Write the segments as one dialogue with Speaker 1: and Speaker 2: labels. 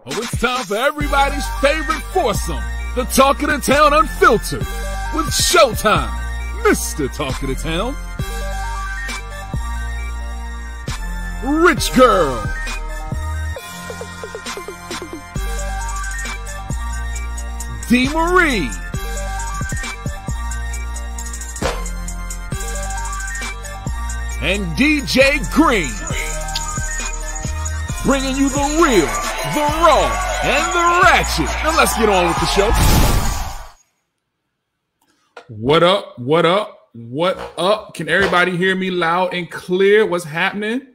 Speaker 1: Oh, it's time for everybody's favorite foursome, the Talk of the Town Unfiltered, with Showtime, Mr. Talk of the Town, Rich Girl, D. Marie, and DJ Green, bringing you the real, the raw, and the ratchet. Now let's get on with the show. What up? What up? What up? Can everybody hear me loud and clear? What's happening?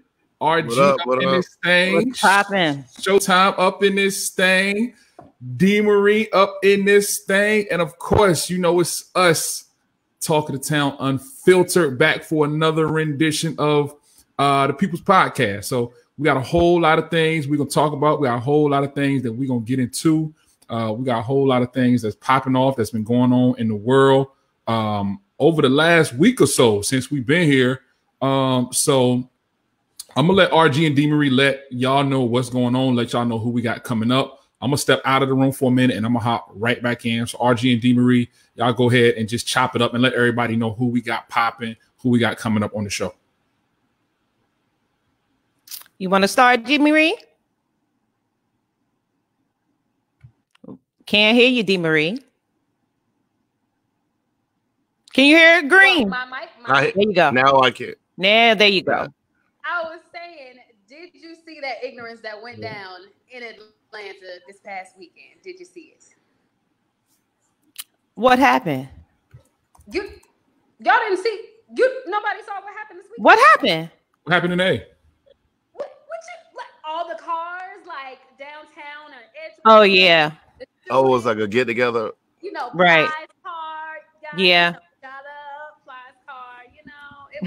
Speaker 1: RG up in this thing.
Speaker 2: What's poppin'?
Speaker 1: Showtime up in this thing. D. Marie up in this thing. And of course, you know it's us, Talk of the Town Unfiltered, back for another rendition of the People's Podcast. So we got a whole lot of things we're going to talk about. We got a whole lot of things that we're going to get into. We got a whole lot of things that's popping off that's been going on in the world over the last week or so since we've been here. So I'm going to let RG and D. Marie let y'all know what's going on, let y'all know who we got coming up. I'm going to step out of the room for a minute and I'm going to hop right back in. So RG and D. Marie, y'all go ahead and just chop it up and let everybody know who we got popping, who we got coming up on the show.
Speaker 2: You want to start, D. Marie? Can't hear you, D. Marie. Can you hear it, Green?
Speaker 3: Well, my
Speaker 2: there you go.
Speaker 4: Now I can.
Speaker 2: Now there you go.
Speaker 3: I was saying, did you see that ignorance that went down in Atlanta this past weekend? Did you see it?
Speaker 2: What happened?
Speaker 3: Y'all didn't see. Nobody saw what happened this weekend.
Speaker 2: What happened?
Speaker 1: What happened in A?
Speaker 3: All the cars like downtown or Edgewood.
Speaker 2: Oh yeah.
Speaker 4: Oh, it was like a get together.
Speaker 3: You know,
Speaker 2: right.
Speaker 3: Fly's car.
Speaker 2: Yeah.
Speaker 3: Got up, Fly's car. You know, it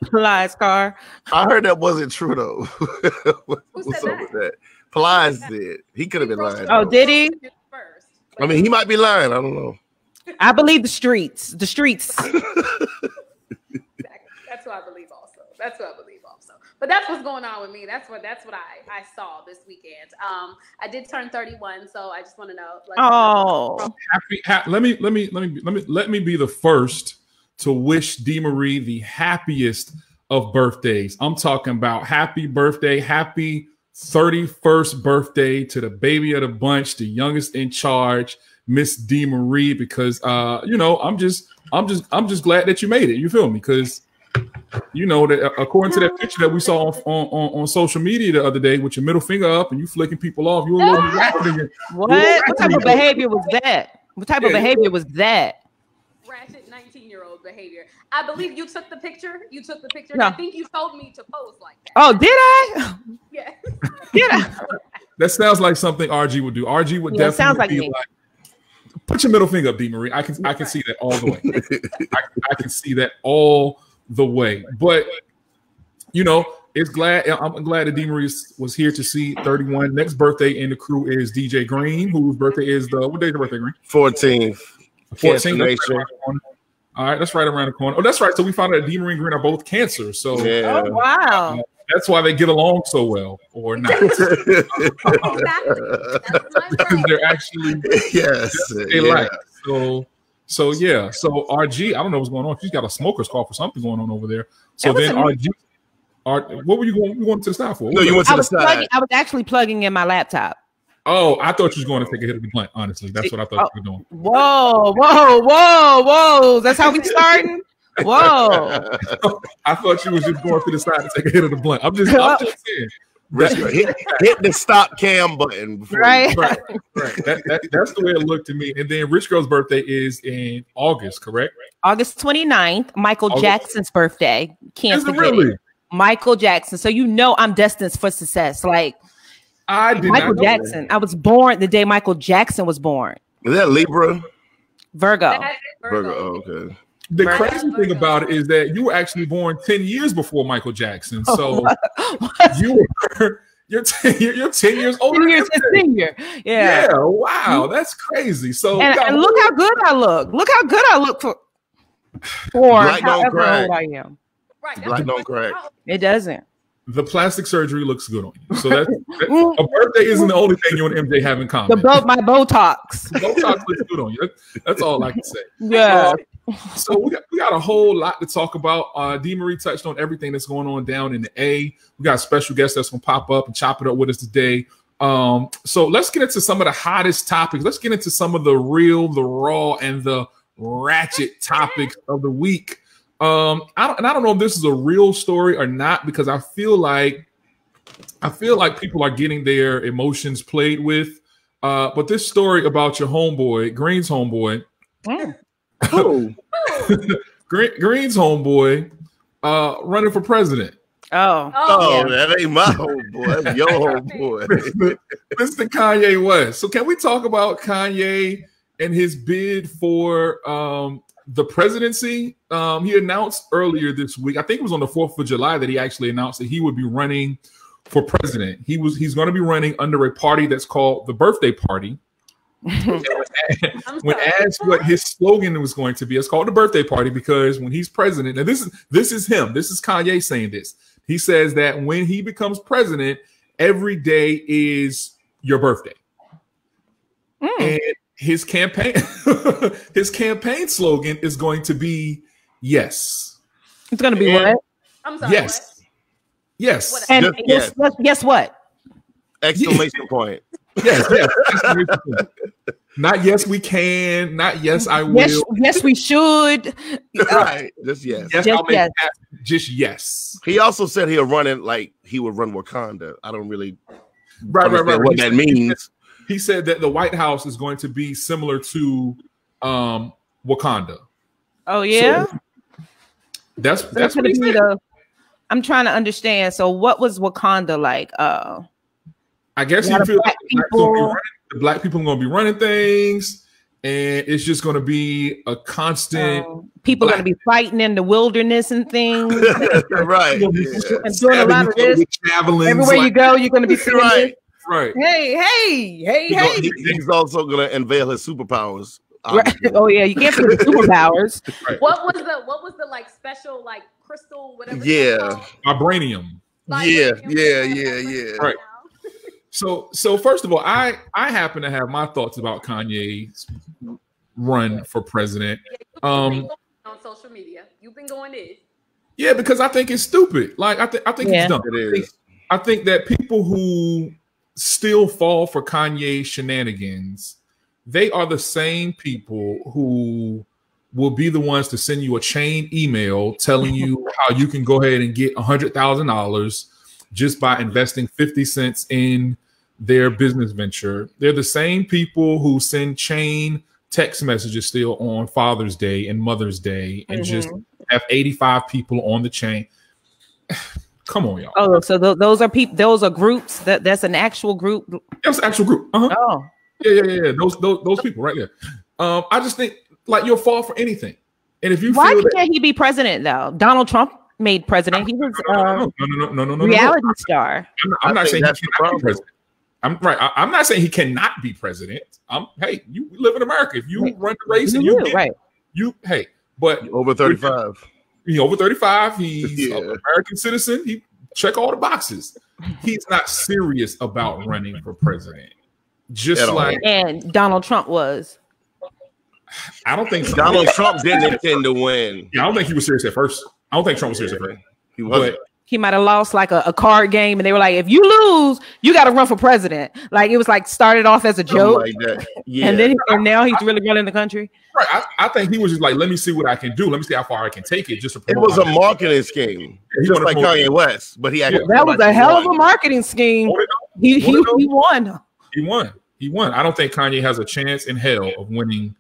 Speaker 3: was
Speaker 2: Fly's car.
Speaker 4: I heard that wasn't true though.
Speaker 3: Who said that?
Speaker 4: Plies did. He could have been lying.
Speaker 2: Oh, did he?
Speaker 3: First.
Speaker 4: I mean, he might be lying. I don't know.
Speaker 2: I believe the streets. The streets.
Speaker 3: Exactly. That's what I believe also. But that's what's going on with me. That's what I saw this weekend. I did turn 31, so I just want to know.
Speaker 1: Let me be the first to wish D. Marie the happiest of birthdays. I'm talking about happy birthday, happy 31st birthday to the baby of the bunch, the youngest in charge, Miss D. Marie. Because I'm just glad that you made it. You feel me? Because you know that according to that picture that we saw on social media the other day with your middle finger up and you flicking people off, you were a little ratchet.
Speaker 2: What type of behavior was that? What type of behavior was that?
Speaker 3: Ratchet 19-year-old behavior. I believe you took the picture.
Speaker 2: No.
Speaker 3: I think you told me to pose like that.
Speaker 2: Oh, did I?
Speaker 3: Yeah.
Speaker 2: Did I?
Speaker 1: That sounds like something RG would do. RG would definitely be like, put your middle finger up, D. Marie. I can see that all the way. I can see that all the way. But I'm glad that D. Marie was here to see 31. Next birthday in the crew is DJ Green, whose birthday is what day is your birthday, Green?
Speaker 4: 14th.
Speaker 1: 14th. All right, that's right around the corner. Oh, that's right. So we found out that D. Marie and Green are both Cancer. So
Speaker 4: yeah.
Speaker 2: Oh, wow.
Speaker 1: That's why they get along so well, or not.
Speaker 3: Exactly.
Speaker 1: Because they're actually like. So yeah. So RG, I don't know what's going on. She's got a smoker's cough or something going on over there. So then RG, what were you going to the side for?
Speaker 4: No, you went to the side.
Speaker 2: I was actually plugging in my laptop.
Speaker 1: Oh, I thought you was going to take a hit of the blunt. Honestly, that's what I thought you were doing.
Speaker 2: Whoa! That's how we starting. Whoa!
Speaker 1: I thought you was just going to the side to take a hit of the blunt. I'm just saying.
Speaker 4: Hit the stop cam button.
Speaker 2: Right.
Speaker 1: That's the way it looked to me. And then Rich Girl's birthday is in August, correct?
Speaker 2: August 29th, Michael Jackson's birthday. Can't forget
Speaker 1: really?
Speaker 2: it. Michael Jackson. So I'm destined for success. Like Michael Jackson. I was born the day Michael Jackson was born.
Speaker 4: Is that Libra?
Speaker 2: Virgo.
Speaker 4: Virgo. Oh, okay.
Speaker 1: The crazy thing about it is that you were actually born 10 years before Michael Jackson. So you're 10 years older.
Speaker 2: 10 years senior. Yeah.
Speaker 1: Wow. That's crazy. So
Speaker 2: and look how good I look. Look how good I look for
Speaker 4: Black
Speaker 2: however
Speaker 4: don't crack.
Speaker 2: old I am.
Speaker 3: Right.
Speaker 4: Black don't crack.
Speaker 2: It doesn't.
Speaker 1: The plastic surgery looks good on you. So that a birthday isn't the only thing you and MJ have in common.
Speaker 2: My Botox.
Speaker 1: Botox looks good on you. That's all I can say.
Speaker 2: Yeah.
Speaker 1: So we got a whole lot to talk about. D. Marie touched on everything that's going on down in the A. We got a special guest that's going to pop up and chop it up with us today. So let's get into some of the hottest topics. Let's get into some of the real, the raw, and the ratchet topics of the week. I don't know if this is a real story or not, because I feel like people are getting their emotions played with. But this story about your homeboy, Green's homeboy, Green's homeboy, running for president.
Speaker 4: Oh, that ain't my homeboy. That's your homeboy.
Speaker 1: Mr. Kanye West. So can we talk about Kanye and his bid for the presidency? He announced earlier this week, I think it was on the 4th of July, that he actually announced that he would be running for president. He's going to be running under a party that's called the Birthday Party. When asked what his slogan was going to be, it's called the Birthday Party because when he's president, and this is him. This is Kanye saying this. He says that when he becomes president, every day is your birthday. And his campaign slogan is going to be yes.
Speaker 2: It's going to be what?
Speaker 3: I'm sorry.
Speaker 1: Yes. What? Yes.
Speaker 2: And guess what?
Speaker 4: Exclamation point.
Speaker 1: Yes. Not yes we can. Not yes I will.
Speaker 2: Yes we should.
Speaker 4: Right. Just yes.
Speaker 1: Just yes.
Speaker 4: He also said he would run Wakanda. I don't really
Speaker 1: right.
Speaker 4: what that means.
Speaker 1: He said that the White House is going to be similar to Wakanda.
Speaker 2: Oh yeah.
Speaker 1: So that's what he said.
Speaker 2: I'm trying to understand. So what was Wakanda like?
Speaker 1: I guess he feels like the black people are going to be running things, and it's just going to be a constant.
Speaker 2: People are going to be fighting in the wilderness and things.
Speaker 4: Right.
Speaker 2: And doing a lot of this. Everywhere you go, you're going to be seeing
Speaker 4: right.
Speaker 1: Right.
Speaker 2: Hey.
Speaker 4: He's also going to unveil his superpowers.
Speaker 2: Right. Oh yeah, you can't put the superpowers.
Speaker 3: Right. What was the like special like crystal whatever?
Speaker 4: Yeah.
Speaker 1: Vibranium.
Speaker 4: Yeah.
Speaker 1: Right. So first of all, I happen to have my thoughts about Kanye's run for president.
Speaker 3: On social media, you've been going in.
Speaker 1: Yeah, because I think it's stupid. Like I think it's dumb.
Speaker 4: It is.
Speaker 1: I think that people who still fall for Kanye shenanigans, they are the same people who will be the ones to send you a chain email telling you how you can go ahead and get $100,000 just by investing 50 cents in their business venture. They're the same people who send chain text messages still on Father's Day and Mother's Day and just have 85 people on the chain. Come on, y'all.
Speaker 2: Oh, so those are people. Those are groups. That's an actual group.
Speaker 1: That's an actual group.
Speaker 2: Oh,
Speaker 1: yeah. Those people right there. I just think like you'll fall for anything. And if you
Speaker 2: can't he be president though? Donald Trump made president. He was
Speaker 1: no,
Speaker 2: reality star.
Speaker 1: I'm not saying he cannot be president. I'm not saying he cannot be president. Hey, you live in America. If you run the race and but
Speaker 4: over 35.
Speaker 1: He's over 35. He's an American citizen. He check all the boxes. He's not serious about running for president.
Speaker 2: And Donald Trump was.
Speaker 1: I don't think
Speaker 4: Donald Trump didn't intend to win.
Speaker 1: Yeah, I don't think he was serious at first. I don't think Trump was serious at first.
Speaker 4: He wasn't.
Speaker 2: He might have lost like a card game, and they were like, "If you lose, you got to run for president." Like it was like started off as a joke,
Speaker 4: like that. Yeah.
Speaker 2: and now he's really running the country.
Speaker 1: Right. I think he was just like, "Let me see what I can do. Let me see how far I can take it."
Speaker 4: It was a marketing scheme, just like Kanye West. But that
Speaker 2: was a hell of a marketing scheme. He won.
Speaker 1: He won. I don't think Kanye has a chance in hell of winning.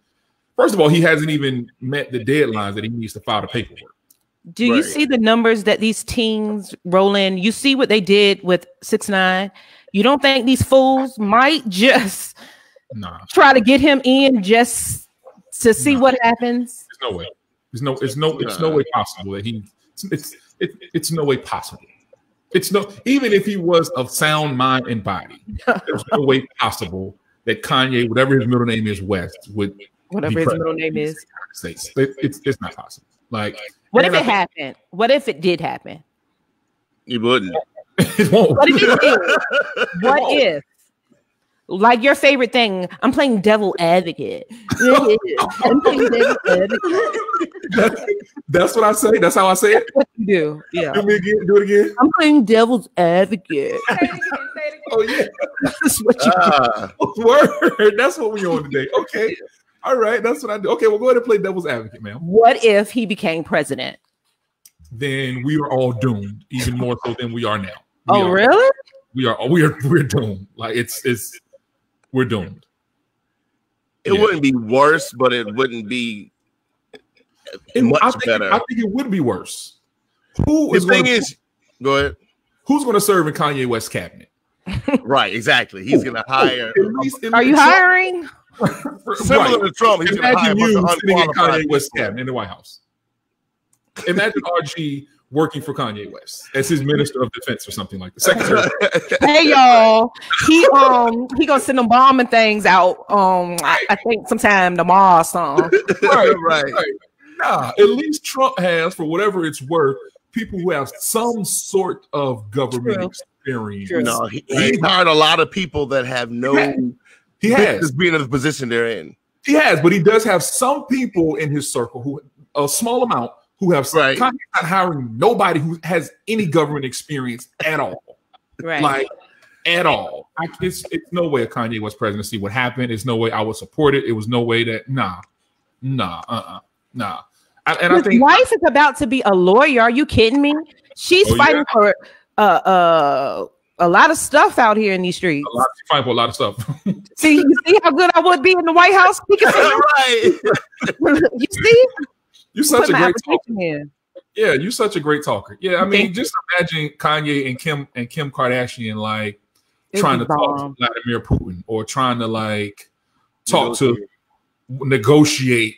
Speaker 1: First of all, he hasn't even met the deadlines that he needs to file the paperwork.
Speaker 2: Do you see the numbers that these teens roll in? You see what they did with 6ix9ine. You don't think these fools might just try to get him in just to see what happens?
Speaker 1: There's no way. It's no way possible that it's no way possible. Even if he was of sound mind and body, there's no way possible that Kanye, whatever his middle name is, West, would
Speaker 2: whatever his middle name is.
Speaker 1: It's not possible. Like,
Speaker 2: what if it happened? What if it did happen?
Speaker 4: He wouldn't.
Speaker 1: It won't.
Speaker 2: What if it did? What if? Like your favorite thing, I'm playing devil advocate. I'm playing devil advocate.
Speaker 1: That's what I say. That's how I say it.
Speaker 2: What you do? Yeah.
Speaker 1: Do it again.
Speaker 2: I'm playing devil's advocate.
Speaker 3: Say it again.
Speaker 1: Oh yeah.
Speaker 2: That's what you
Speaker 1: do. Word. That's what we're on today. Okay. All right. That's what I do. Okay. Well, go ahead and play devil's advocate, ma'am.
Speaker 2: What if he became president?
Speaker 1: Then we are all doomed, even more so than we are now.
Speaker 2: Really?
Speaker 1: We're doomed. Like we're doomed.
Speaker 4: It wouldn't be worse, but it wouldn't be much better.
Speaker 1: I think it would be worse. Go ahead. Who's going to serve in Kanye West's cabinet?
Speaker 4: Right, exactly. He's going to hire.
Speaker 2: Are you hiring?
Speaker 4: Similar to Trump, he's going to hire
Speaker 1: you sitting in Kanye West's cabinet in the White House. Imagine RG working for Kanye West as his Minister of Defense or something like that. Secretary.
Speaker 2: Hey y'all, he gonna send them bombing things out. I think sometime tomorrow or something.
Speaker 1: Right. Nah, at least Trump has, for whatever it's worth, people who have some sort of government experience.
Speaker 4: No, he's hired a lot of people that have
Speaker 1: he has
Speaker 4: being in the position they're in.
Speaker 1: He has, but he does have some people in his circle who a small amount. Who have Kanye's not hiring nobody who has any government experience at all,
Speaker 2: right? Like
Speaker 1: at all. It's no way a Kanye West presidency would happen. It's no way I would support it. It was no way that nah.
Speaker 2: I think wife is about to be a lawyer. Are you kidding me? She's fighting for a lot of stuff out here in these streets.
Speaker 1: She's fighting for a lot of stuff.
Speaker 2: You see how good I would be in the White House?
Speaker 4: Right.
Speaker 2: You see.
Speaker 1: You're such a great talker. Yeah, you're such a great talker. Yeah, I mean, just imagine Kanye and Kim Kardashian like trying to talk to Vladimir Putin or trying to like negotiate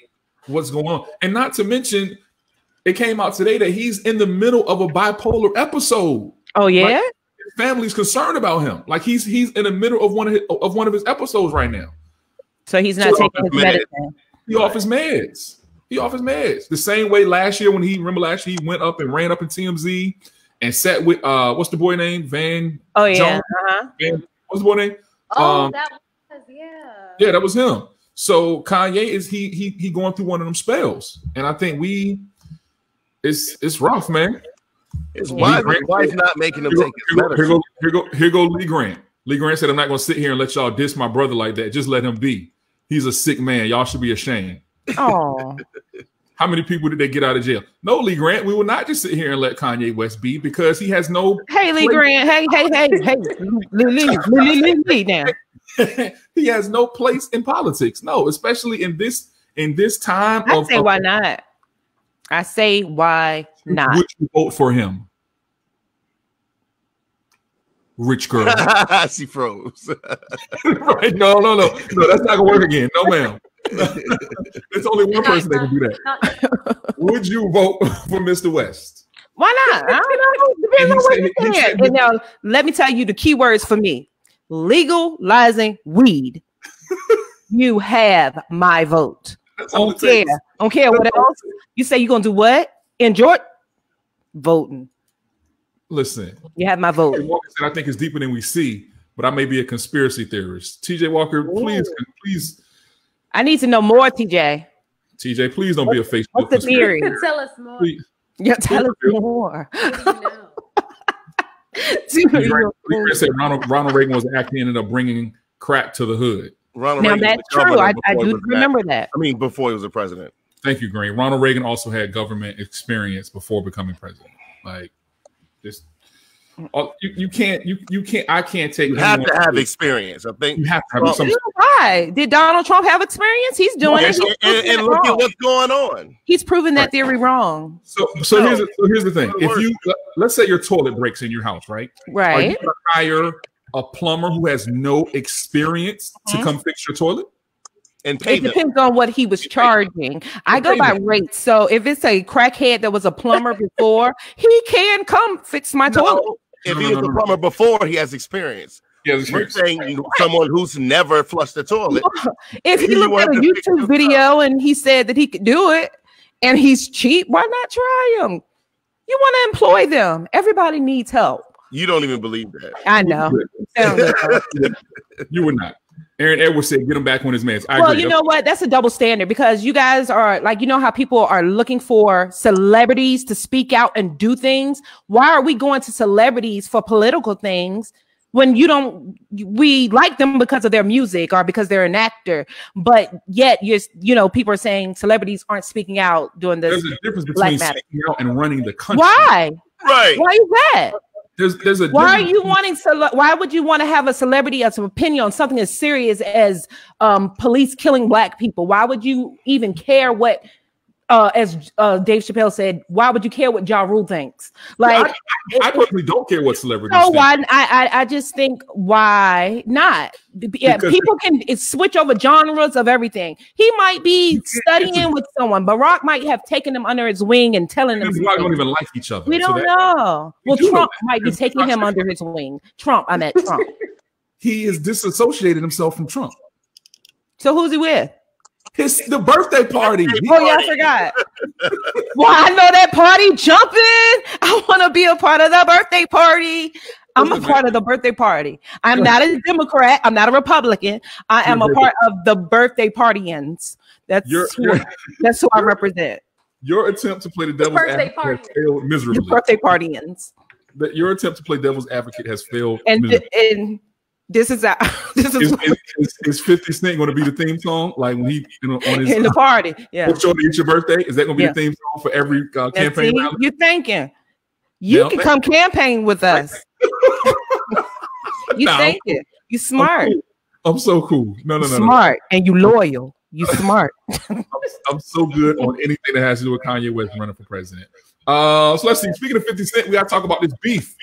Speaker 1: what's going on. And not to mention, it came out today that he's in the middle of a bipolar episode.
Speaker 2: Oh yeah,
Speaker 1: like, his family's concerned about him. Like he's in the middle of one of his episodes right now.
Speaker 2: So he's not taking his medicine.
Speaker 1: He off his meds. He off his meds. The same way last year he went up and ran up in TMZ and sat with what's the boy name? Van.
Speaker 2: Oh yeah.
Speaker 1: What's the boy name?
Speaker 3: Oh, that was
Speaker 1: Yeah, that was him. So Kanye is he going through one of them spells, and I think it's rough, man.
Speaker 4: His wife not making him take his medicine.
Speaker 1: Here go Lee Grant. Lee Grant said, "I'm not going to sit here and let y'all diss my brother like that. Just let him be. He's a sick man. Y'all should be ashamed."
Speaker 2: Oh,
Speaker 1: how many people did they get out of jail? No, Lee Grant, we will not just sit here and let Kanye West be because he has no.
Speaker 2: Hey, Lee Grant. Hey, Lee now.
Speaker 1: He has no place in politics. No, especially in this time.
Speaker 2: I say why not? I say why not?
Speaker 1: Would you vote for him? Rich girl.
Speaker 4: She froze.
Speaker 1: Right? No. That's not gonna work again. No, ma'am. There's only one person that can do that. Would you vote for Mr. West?
Speaker 2: Why not? I don't know. Depends on what you said. And now let me tell you the key words for me: legalizing weed. You have my vote. I don't care what else. You say you're gonna do what? Enjoy voting.
Speaker 1: Listen,
Speaker 2: you have my vote.
Speaker 1: I think it's deeper than we see, but I may be a conspiracy theorist. TJ Walker, please.
Speaker 2: I need to know more, TJ.
Speaker 1: TJ, please don't be a Facebook.
Speaker 2: What's the theory?
Speaker 3: Tell us more.
Speaker 2: Yeah, tell us more.
Speaker 1: Lee said Ronald Reagan was actually ended up bringing crack to the hood.
Speaker 2: Now that's true. I do remember that.
Speaker 4: I mean, before he was a president.
Speaker 1: Thank you, Green. Ronald Reagan also had government experience before becoming president. Like, just you can't. I can't take.
Speaker 4: You have to have experience. I think
Speaker 1: you have to have some.
Speaker 2: Why did Donald Trump have experience? He's doing it.
Speaker 4: And look at what's going on.
Speaker 2: He's proven that theory wrong.
Speaker 1: So here's the thing. If let's say your toilet breaks in your house, right?
Speaker 2: Right.
Speaker 1: Are you gonna hire a plumber who has no experience to come fix your toilet?
Speaker 4: And pay
Speaker 2: it depends on what he was charging. I go by rates. So if it's a crackhead that was a plumber before, he can come fix my toilet.
Speaker 4: If he was a plumber before, he has experience. We're saying someone who's never flushed the toilet.
Speaker 2: If he looked at a YouTube video and he said that he could do it and he's cheap, why not try him? You want to employ them. Everybody needs help.
Speaker 4: You don't even believe that.
Speaker 2: I know.
Speaker 1: You would not. Aaron Edwards said, "Get him back on his meds."
Speaker 2: Well, you know what? That's a double standard because you guys are like, you know how people are looking for celebrities to speak out and do things. Why are we going to celebrities for political things when you don't? We like them because of their music or because they're an actor, but yet people are saying celebrities aren't speaking out doing this.
Speaker 1: There's a difference between speaking out and running the country.
Speaker 2: Why?
Speaker 4: Right?
Speaker 2: Why is that?
Speaker 1: There's a
Speaker 2: why are you wanting why would you want to have a celebrity as an opinion on something as serious as police killing Black people? Why would you even care what as Dave Chappelle said, why would you care what Ja Rule thinks? Like,
Speaker 1: I personally don't care what celebrities
Speaker 2: think.
Speaker 1: why?
Speaker 2: I just think, why not? Yeah, people can switch over genres of everything. He might be studying with someone. Barack might have taken him under his wing and telling him.
Speaker 1: They don't even like each other.
Speaker 2: We don't know. Well, Trump might be taking him under his wing. I met Trump.
Speaker 1: He has disassociated himself from Trump.
Speaker 2: So who's he with?
Speaker 1: It's the birthday party.
Speaker 2: Oh, yeah, I forgot. Well, I know that party jumping. I want to be a part of the birthday party. I'm a part of the birthday party. I'm not a Democrat. I'm not a Republican. I am a part of the birthday partyans. That's who I represent.
Speaker 1: Your attempt to play the devil's advocate has failed miserably.
Speaker 2: The birthday partyans.
Speaker 1: Your attempt to play devil's advocate has failed.
Speaker 2: And this is
Speaker 1: is 50 Cent going to be the theme song? Like when he on his
Speaker 2: in the party? Yeah.
Speaker 1: It's your birthday. Is that going to be the theme song for every campaign?
Speaker 2: You're thinking you can come campaign with us. You thinking you smart?
Speaker 1: I'm so cool. No.
Speaker 2: Smart and you loyal. You smart.
Speaker 1: I'm so good on anything that has to do with Kanye West running for president. So let's see. Speaking of 50 Cent, we got to talk about this beef.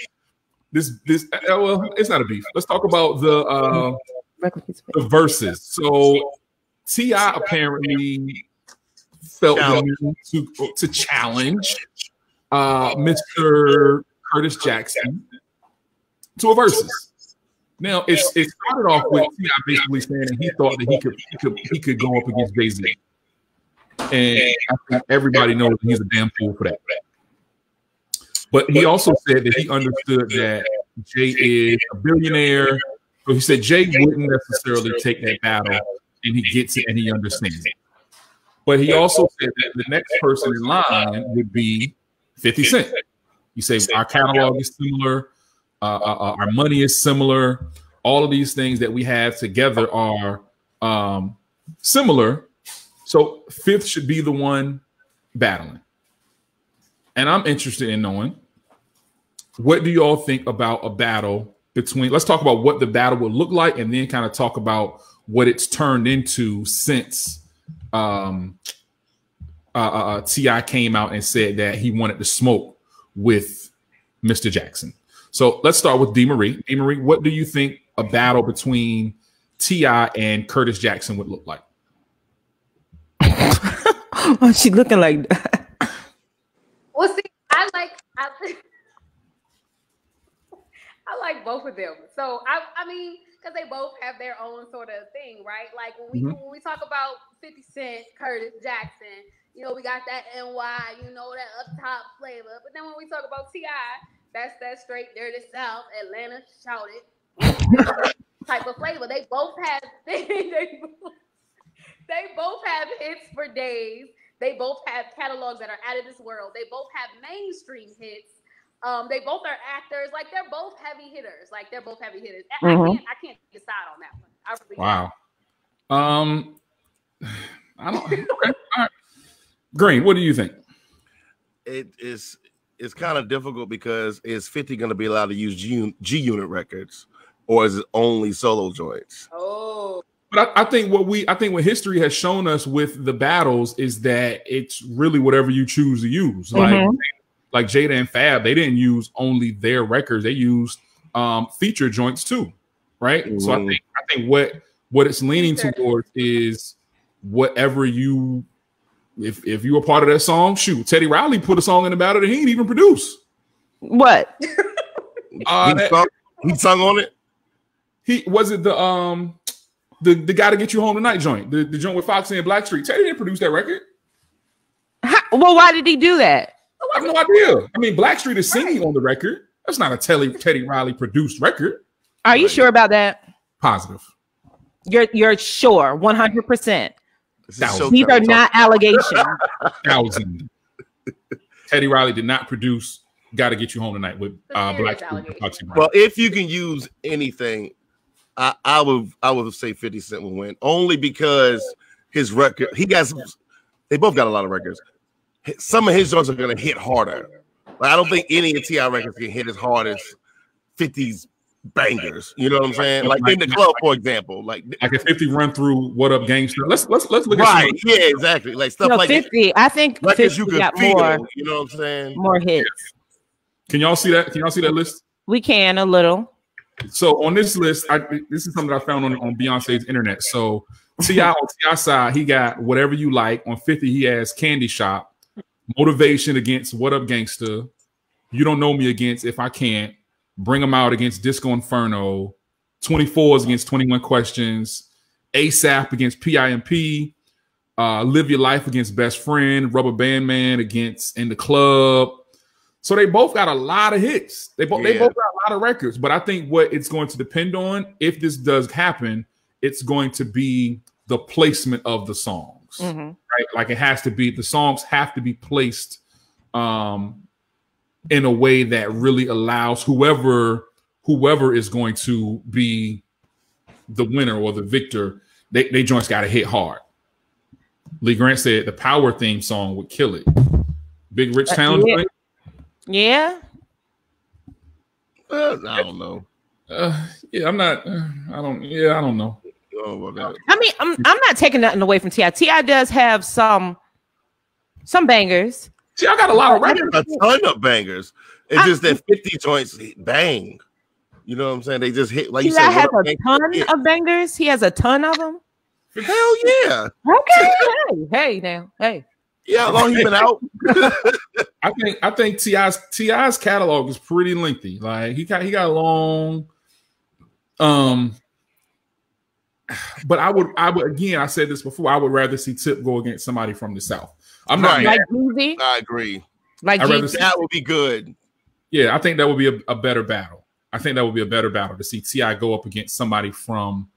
Speaker 1: Well, it's not a beef. Let's talk about the verses. So T.I. apparently felt the need to challenge Mr. Curtis Jackson to a versus. Now it started off with T.I. basically saying that he thought that he could go up against Jay-Z, and I think everybody knows that he's a damn fool for that. But he also said that he understood that Jay is a billionaire. So he said Jay wouldn't necessarily take that battle, and he gets it and he understands it. But he also said that the next person in line would be 50 Cent. He said our catalog is similar, our money is similar. All of these things that we have together are similar. So Fifth should be the one battling. And I'm interested in knowing, what do you all think about a battle between, let's talk about what the battle would look like and then kind of talk about what it's turned into since T.I. came out and said that he wanted to smoke with Mr. Jackson. So let's start with DeMarie. DeMarie, what do you think a battle between T.I. and Curtis Jackson would look like?
Speaker 2: Oh, she looking like that.
Speaker 3: Well, see, I like both of them. So I mean, because they both have their own sort of thing, right? Like when we talk about 50 Cent, Curtis Jackson, we got that NY, that up top flavor. But then when we talk about T.I., that's that straight dirty South, Atlanta, shout it type of flavor. They both have they both have hits for days. They both have catalogs that are out of this world. They both have mainstream hits. They both are actors. Like they're both heavy hitters. I can't decide on that one. I really
Speaker 1: I don't. Okay. All right. Green, what do you think?
Speaker 4: It's kind of difficult because is 50 going to be allowed to use G Unit records, or is it only solo joints?
Speaker 3: Oh.
Speaker 1: But I think what history has shown us with the battles is that it's really whatever you choose to use. Like Jada and Fab, they didn't use only their records; they used feature joints too, right? Mm-hmm. So I think what it's leaning towards is whatever you, if you were part of that song, shoot. Teddy Riley put a song in the battle that he didn't even produce.
Speaker 2: What?
Speaker 4: He sung on it.
Speaker 1: He was it the guy to get you home tonight joint, the joint with Foxy and Blackstreet. Teddy didn't produce that record.
Speaker 2: Well, why did he do that?
Speaker 1: I have no idea. I mean, Blackstreet is singing on the record. That's not a Teddy Riley produced record.
Speaker 2: Are you sure about that?
Speaker 1: Positive.
Speaker 2: You're sure 100%.
Speaker 1: These
Speaker 2: are not allegations.
Speaker 1: 1,000. Teddy Riley did not produce "Got to Get You Home Tonight" with Black.
Speaker 4: Well, if you can use anything, I would say 50 Cent will win, only because his record. They both got a lot of records. Some of his joints are gonna hit harder. Like, I don't think any of T.I. records can hit as hard as 50's bangers. You know what I'm saying? Like in the club, for example. Like
Speaker 1: a 50 run through "What Up Gangsta." Let's look at
Speaker 4: right. Yeah, exactly. Like stuff like
Speaker 2: 50. I think 50
Speaker 4: you
Speaker 2: got
Speaker 4: feel,
Speaker 2: more.
Speaker 4: You know what I'm saying?
Speaker 2: More hits.
Speaker 1: Can y'all see that? Can y'all see that list?
Speaker 2: We can a little.
Speaker 1: So on this list, this is something that I found on Beyonce's internet. So T.I. on T.I. side, he got "Whatever You Like." On 50, he has "Candy Shop." "Motivation" against "What Up Gangsta." "You Don't Know Me" against "If I Can't." "Bring 'Em Out" against "Disco Inferno." 24s against 21 Questions. ASAP against PIMP. "Live Your Life" against "Best Friend." "Rubber Band Man" against "In the Club." So they both got a lot of hits. They both got a lot of records. But I think what it's going to depend on, if this does happen, it's going to be the placement of the songs, right? Like it has to be, the songs have to be placed in a way that really allows whoever is going to be the winner or the victor, they joints got to hit hard. Lee Grant said the Power theme song would kill it. Big Rich Town joint.
Speaker 2: Yeah.
Speaker 4: I don't know.
Speaker 1: Yeah, I'm not. I don't know.
Speaker 2: I mean, I'm not taking nothing away from T.I. T.I. does have some bangers.
Speaker 1: See, I got a lot of records.
Speaker 4: A ton of bangers. It's just that 50 joints bang. You know what I'm saying? They just hit, like you said.
Speaker 2: He has a ton of bangers. He has a ton of them.
Speaker 4: Hell yeah.
Speaker 2: Okay. Hey now. Hey.
Speaker 4: Yeah, how long he been out?
Speaker 1: I think T.I.'s catalog is pretty lengthy. Like he got a long. But I would again. I said this before. I would rather see Tip go against somebody from the South. I'm not
Speaker 2: like Jeezy.
Speaker 4: I agree.
Speaker 2: Like
Speaker 4: that would be good.
Speaker 1: Yeah, I think that would be a better battle. I think that would be a better battle to see T.I. go up against somebody from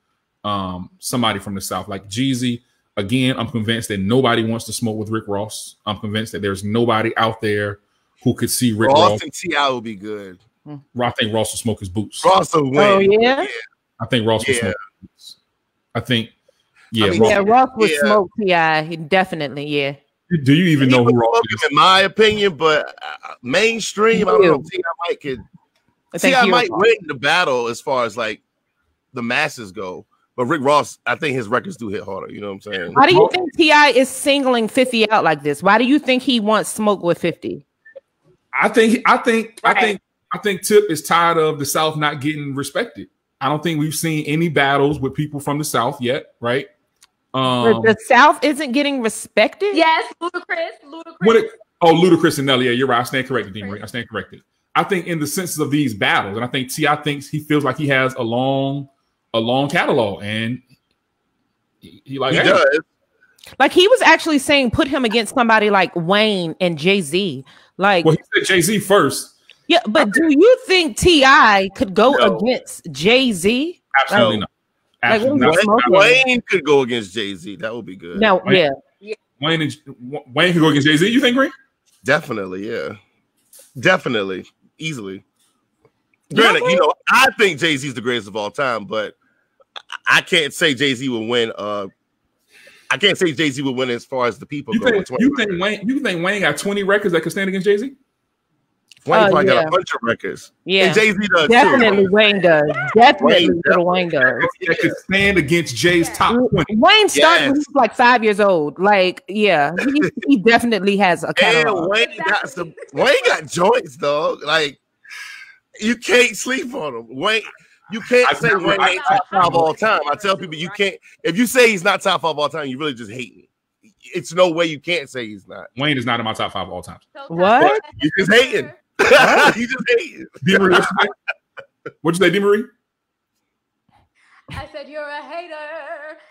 Speaker 1: the South, like Jeezy. Again, I'm convinced that nobody wants to smoke with Rick Ross. I'm convinced that there's nobody out there who could see Rick Ross.
Speaker 4: And T.I. would be good.
Speaker 1: I think Ross will smoke his boots.
Speaker 4: Ross will win.
Speaker 2: Oh yeah.
Speaker 1: I think Ross will smoke his boots. I think. Yeah,
Speaker 2: Ross would smoke T.I. Definitely. Yeah.
Speaker 1: Do you even know who Ross is?
Speaker 4: In my opinion, but mainstream, I don't know. T.I. might win the battle as far as like the masses go. But Rick Ross, I think his records do hit harder. You know what I'm saying?
Speaker 2: Why do you think T.I. is singling 50 out like this? Why do you think he wants smoke with 50?
Speaker 1: I think Tip is tired of the South not getting respected. I don't think we've seen any battles with people from the South yet, right?
Speaker 2: The South isn't getting respected?
Speaker 3: Yes, Ludacris.
Speaker 1: Ludacris and Nelly. Yeah, you're right. I stand corrected, Dean. I stand corrected. I think in the senses of these battles, and I think T.I. thinks he feels like he has a long catalog, and he
Speaker 4: does.
Speaker 2: Like he was actually saying, put him against somebody like Wayne and Jay-Z. Like,
Speaker 1: well, he said Jay-Z first.
Speaker 2: Yeah, but do you think T.I. could go against Jay-Z?
Speaker 1: Absolutely not.
Speaker 4: Absolutely not. Wayne could go against Jay-Z. That would be good.
Speaker 2: No,
Speaker 1: Wayne could go against Jay-Z. You think, Green?
Speaker 4: Definitely, yeah. Definitely, easily. Granted, I think Jay-Z's the greatest of all time, but I can't say Jay-Z will win. I can't say Jay-Z will win as far as the people go.
Speaker 1: You think Wayne got 20 records that could stand against Jay-Z?
Speaker 4: Wayne probably got a bunch of records.
Speaker 2: Yeah,
Speaker 4: and Jay-Z does
Speaker 2: definitely
Speaker 4: too.
Speaker 2: Wayne does. Definitely Wayne does.
Speaker 1: That could stand against Jay's top 20.
Speaker 2: Wayne started when he was like 5 years old. Like, yeah, he definitely has a catalog.
Speaker 4: And Wayne got joints, dog. Like, you can't sleep on him. Wayne, you can't say Wayne ain't top 5 all time. I tell people you can't. If you say he's not top 5 all time, you really just hate me. It's no way you can't say he's not.
Speaker 1: Wayne is not in my top 5 all time.
Speaker 2: What?
Speaker 4: You just hating. You just hating.
Speaker 1: DeMarie, what'd you say, DeMarie?
Speaker 3: I said you're a hater.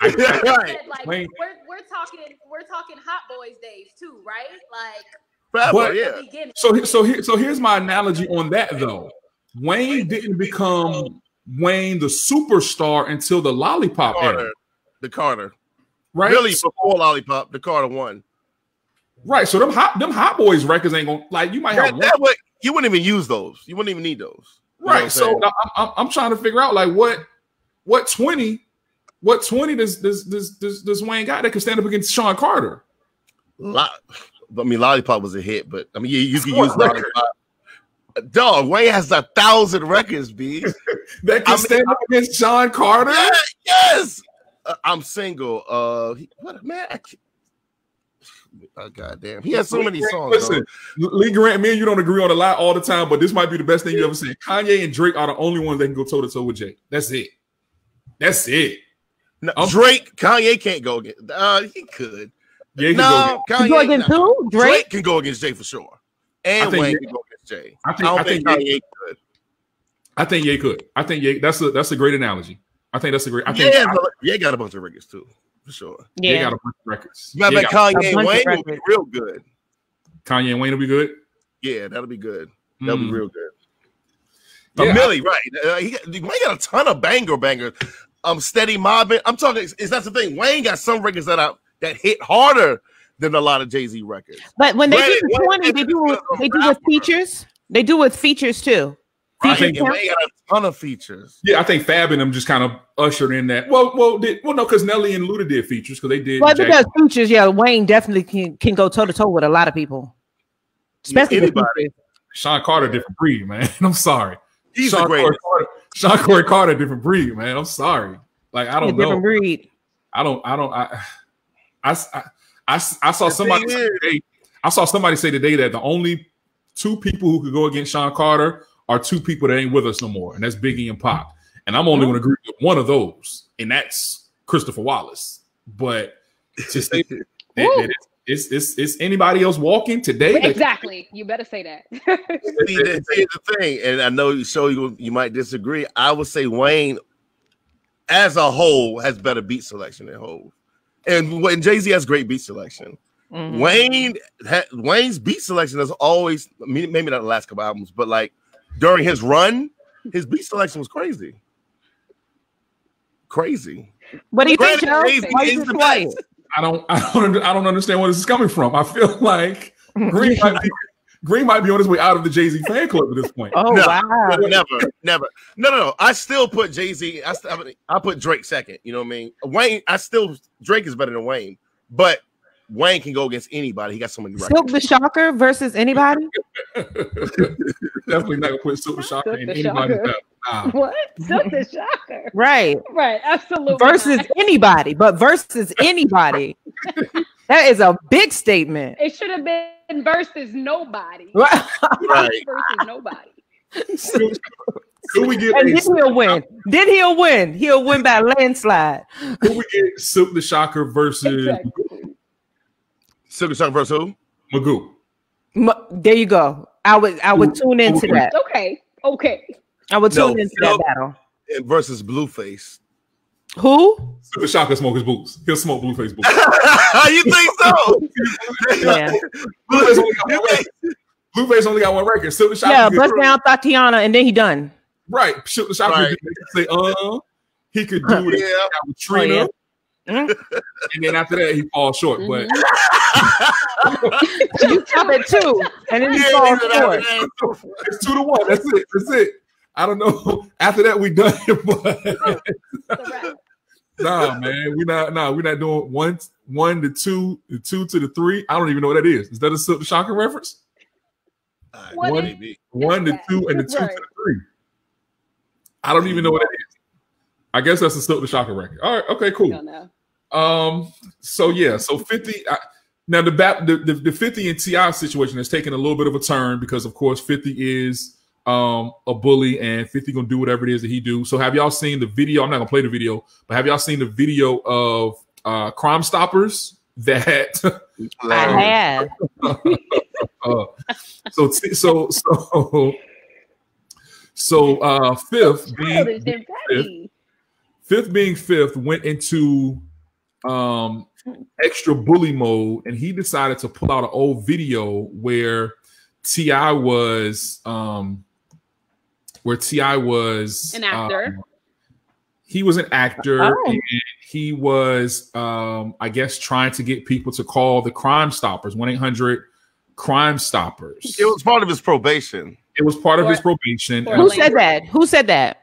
Speaker 4: Right.
Speaker 3: Said, like, we're talking Hot Boys days too, right? Like,
Speaker 1: but, yeah. So here's my analogy on that though. Wayne didn't become Wayne the superstar until the Lollipop era.
Speaker 4: The Carter.
Speaker 1: Right?
Speaker 4: Really, before Lollipop, the Carter one.
Speaker 1: Right. So them Hot Boys records ain't gonna like you might have
Speaker 4: you wouldn't even use those. You wouldn't even need those.
Speaker 1: Right. So I'm trying to figure out like what 20 does Wayne got that could stand up against Sean Carter?
Speaker 4: I mean, Lollipop was a hit, but I mean, you can use Lollipop. Dog, Wayne has 1,000 records, B.
Speaker 1: that can stand up against Sean Carter.
Speaker 4: Yeah, yes, I'm single. What man? Oh, goddamn, he has so many songs.
Speaker 1: Listen, Lee Grant, me and you don't agree on a lot all the time, but this might be the best thing you ever seen. Kanye and Drake are the only ones that can go toe to toe with Jay. That's it. That's it.
Speaker 4: No, Drake, Kanye can't go against. He could.
Speaker 1: Yeah, he
Speaker 2: Kanye can go against who?
Speaker 4: Drake can go against Jay for sure, and Wayne can go against Jay. I think Kanye could.
Speaker 1: I think Ye could. I think Ye. That's a great analogy. I think that's a great. I think
Speaker 4: Ye got a bunch of records too, for sure.
Speaker 1: Yeah, Ye got a bunch of records.
Speaker 4: You got Kanye and Wayne will be real good.
Speaker 1: Kanye and Wayne will be good.
Speaker 4: Yeah, that'll be good. That'll be real good. Yeah, Millie, right? Wayne got a ton of bangers. Steady mobbing. I'm talking. That's the thing. Wayne got some records that hit harder than a lot of Jay-Z records.
Speaker 2: But when they do the 20, they do with features. They do with features too.
Speaker 4: I think Wayne got a ton of features.
Speaker 1: Yeah, I think Fab and them just kind of ushered in that. Well, no, because Nelly and Luda did features because they did.
Speaker 2: Well, because features, yeah, Wayne definitely can go toe to toe with a lot of people, especially
Speaker 4: anybody.
Speaker 1: Sean Carter, different breed, man. I'm sorry.
Speaker 4: He's the greatest.
Speaker 1: Sean Corey Carter, different breed, man. I'm sorry. Like I don't know.
Speaker 2: Different breed.
Speaker 1: I saw somebody say today. I saw somebody say today that the only two people who could go against Sean Carter are two people that ain't with us no more, and that's Biggie and Pac. And I'm only going to agree with one of those, and that's Christopher Wallace. But to say that it's anybody else walking today?
Speaker 3: Exactly. You better say that.
Speaker 4: Here's the thing, and I know you might disagree. I would say Wayne, as a whole, has better beat selection than Hov. And when Jay-Z has great beat selection. Mm-hmm. Wayne's beat selection has always, maybe not the last couple albums, but like during his run, his beat selection was crazy.
Speaker 2: What do you think, Joe? Why you so quiet?
Speaker 1: I don't understand where this is coming from. I feel like Green might be on his way out of the Jay-Z fan club at this point.
Speaker 2: Oh, wow.
Speaker 4: Never. No. I still put Jay-Z. I put Drake second. You know what I mean? Wayne, Drake is better than Wayne, but Wayne can go against anybody. He got so many records.
Speaker 2: Silk the Shocker versus anybody?
Speaker 1: Definitely not gonna put Silk the Shocker in anybody's mouth. Nah.
Speaker 3: What? Silk the Shocker.
Speaker 2: Right.
Speaker 3: Absolutely.
Speaker 2: Versus anybody, but versus anybody. That is a big statement.
Speaker 3: It should have been versus nobody.
Speaker 4: Right.
Speaker 3: Versus nobody.
Speaker 1: Could we get
Speaker 2: and then he'll win. Then he'll win. He'll win by landslide.
Speaker 1: Could we get Silk the Shocker versus
Speaker 4: Silk the Shocker versus who?
Speaker 1: Magoo.
Speaker 2: There you go. I would tune into that.
Speaker 3: Okay.
Speaker 2: I would tune into that battle.
Speaker 4: Versus Blueface.
Speaker 2: Who?
Speaker 1: Silk the Shocker smoke his boots. He'll smoke Blueface boots.
Speaker 4: You think so?
Speaker 2: Yeah.
Speaker 1: Blueface only got one record. Silk the Shocker.
Speaker 2: Yeah, bust down Tatiana, and then he done.
Speaker 1: Right. Silk the Shocker say, he could do it with Trina.
Speaker 2: Oh, yeah.
Speaker 1: And then after that, he falls short. But
Speaker 2: you top it too, and then he falls short.
Speaker 1: It's 2-1. That's it. I don't know. After that, we done. But nah, man, we're not doing 1 to 2, the 2 to the 3. I don't even know what that is. Is that a Silk the Shocker reference? 1 to 2 and the 2 to the 3. I don't even know what that is. I guess that's a Silk the Shocker record. All right, okay, cool. So 50. Now the 50 and T.I. situation has taken a little bit of a turn because, of course, 50 is a bully and 50 gonna do whatever it is that he do. So have y'all seen the video? I'm not gonna play the video, but have y'all seen the video of Crime Stoppers? That
Speaker 2: I have.
Speaker 1: Fifth being fifth went into extra bully mode, and he decided to pull out an old video where T.I. was where T.I. was
Speaker 3: an actor.
Speaker 1: He was an actor, and he was, I guess, trying to get people to call the Crime Stoppers, 1-800 Crime Stoppers.
Speaker 4: It was part of his probation.
Speaker 1: It was part of his probation.
Speaker 2: Who said that? Who said that?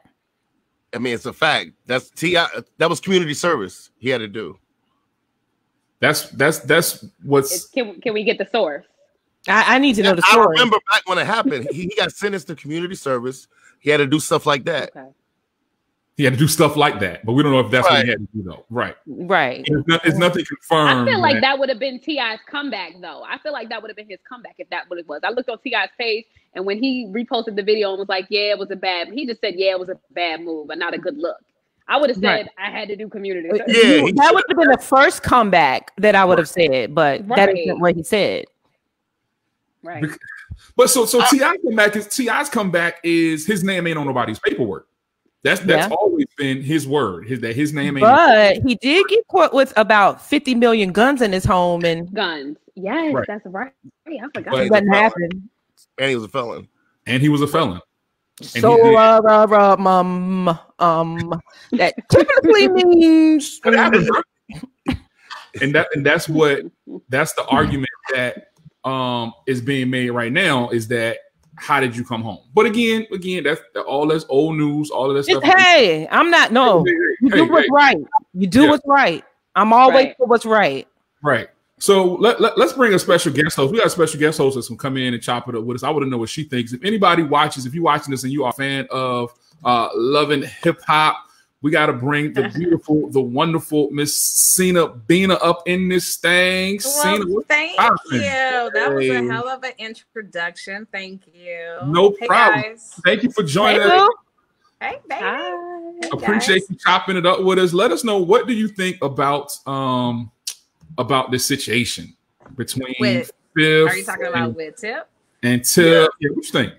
Speaker 4: I mean, it's a fact. That's T.I. That was community service he had to do.
Speaker 1: That's what's.
Speaker 3: Can we get the source?
Speaker 2: I need to know the source.
Speaker 4: I remember back when it happened. He got sentenced to community service. He had to do stuff like that.
Speaker 3: Okay.
Speaker 1: He had to do stuff like that, but we don't know if that's what he had to do, though. Right. It's nothing confirmed.
Speaker 3: I feel like that would have been T.I.'s comeback, though. I feel like that would have been his comeback if that what it was. I looked on T.I.'s page, and when he reposted the video and was like, "Yeah, it was a bad," he just said, "Yeah, it was a bad move, but not a good look." I would have said I had to do community service.
Speaker 2: Yeah, that would have been the first comeback that I would have said, but that isn't what he said.
Speaker 3: Right.
Speaker 1: But so T.I.'s comeback is his name ain't on nobody's paperwork. That's always been his word. His name ain't.
Speaker 2: But he did get caught with about 50 million guns in his home and
Speaker 3: guns. Yes, that's right. I forgot.
Speaker 2: That happened.
Speaker 4: And he was a felon.
Speaker 2: So that typically means
Speaker 1: and that's the argument that is being made right now is that how did you come home? But again, that's old news, all of that stuff.
Speaker 2: Hey, I'm not you do what's right. You do what's right. I'm always for what's right.
Speaker 1: Right. So let's bring a special guest host. We got a special guest host that's gonna come in and chop it up with us. I want to know what she thinks. If anybody watches, if you're watching this and you are a fan of loving hip hop, we got to bring the beautiful, the wonderful Miss Sina Bina up in this thing.
Speaker 5: Well, Sina, thank you. That was a hell of an introduction. Thank you.
Speaker 1: No problem. Guys. Thank you for joining us.
Speaker 5: Hey, baby. Hi.
Speaker 1: Appreciate you chopping it up with us. Let us know, what do you think about this situation between Fifth?
Speaker 5: Are you talking about with Tip?
Speaker 1: And Tip. Yeah, what you think?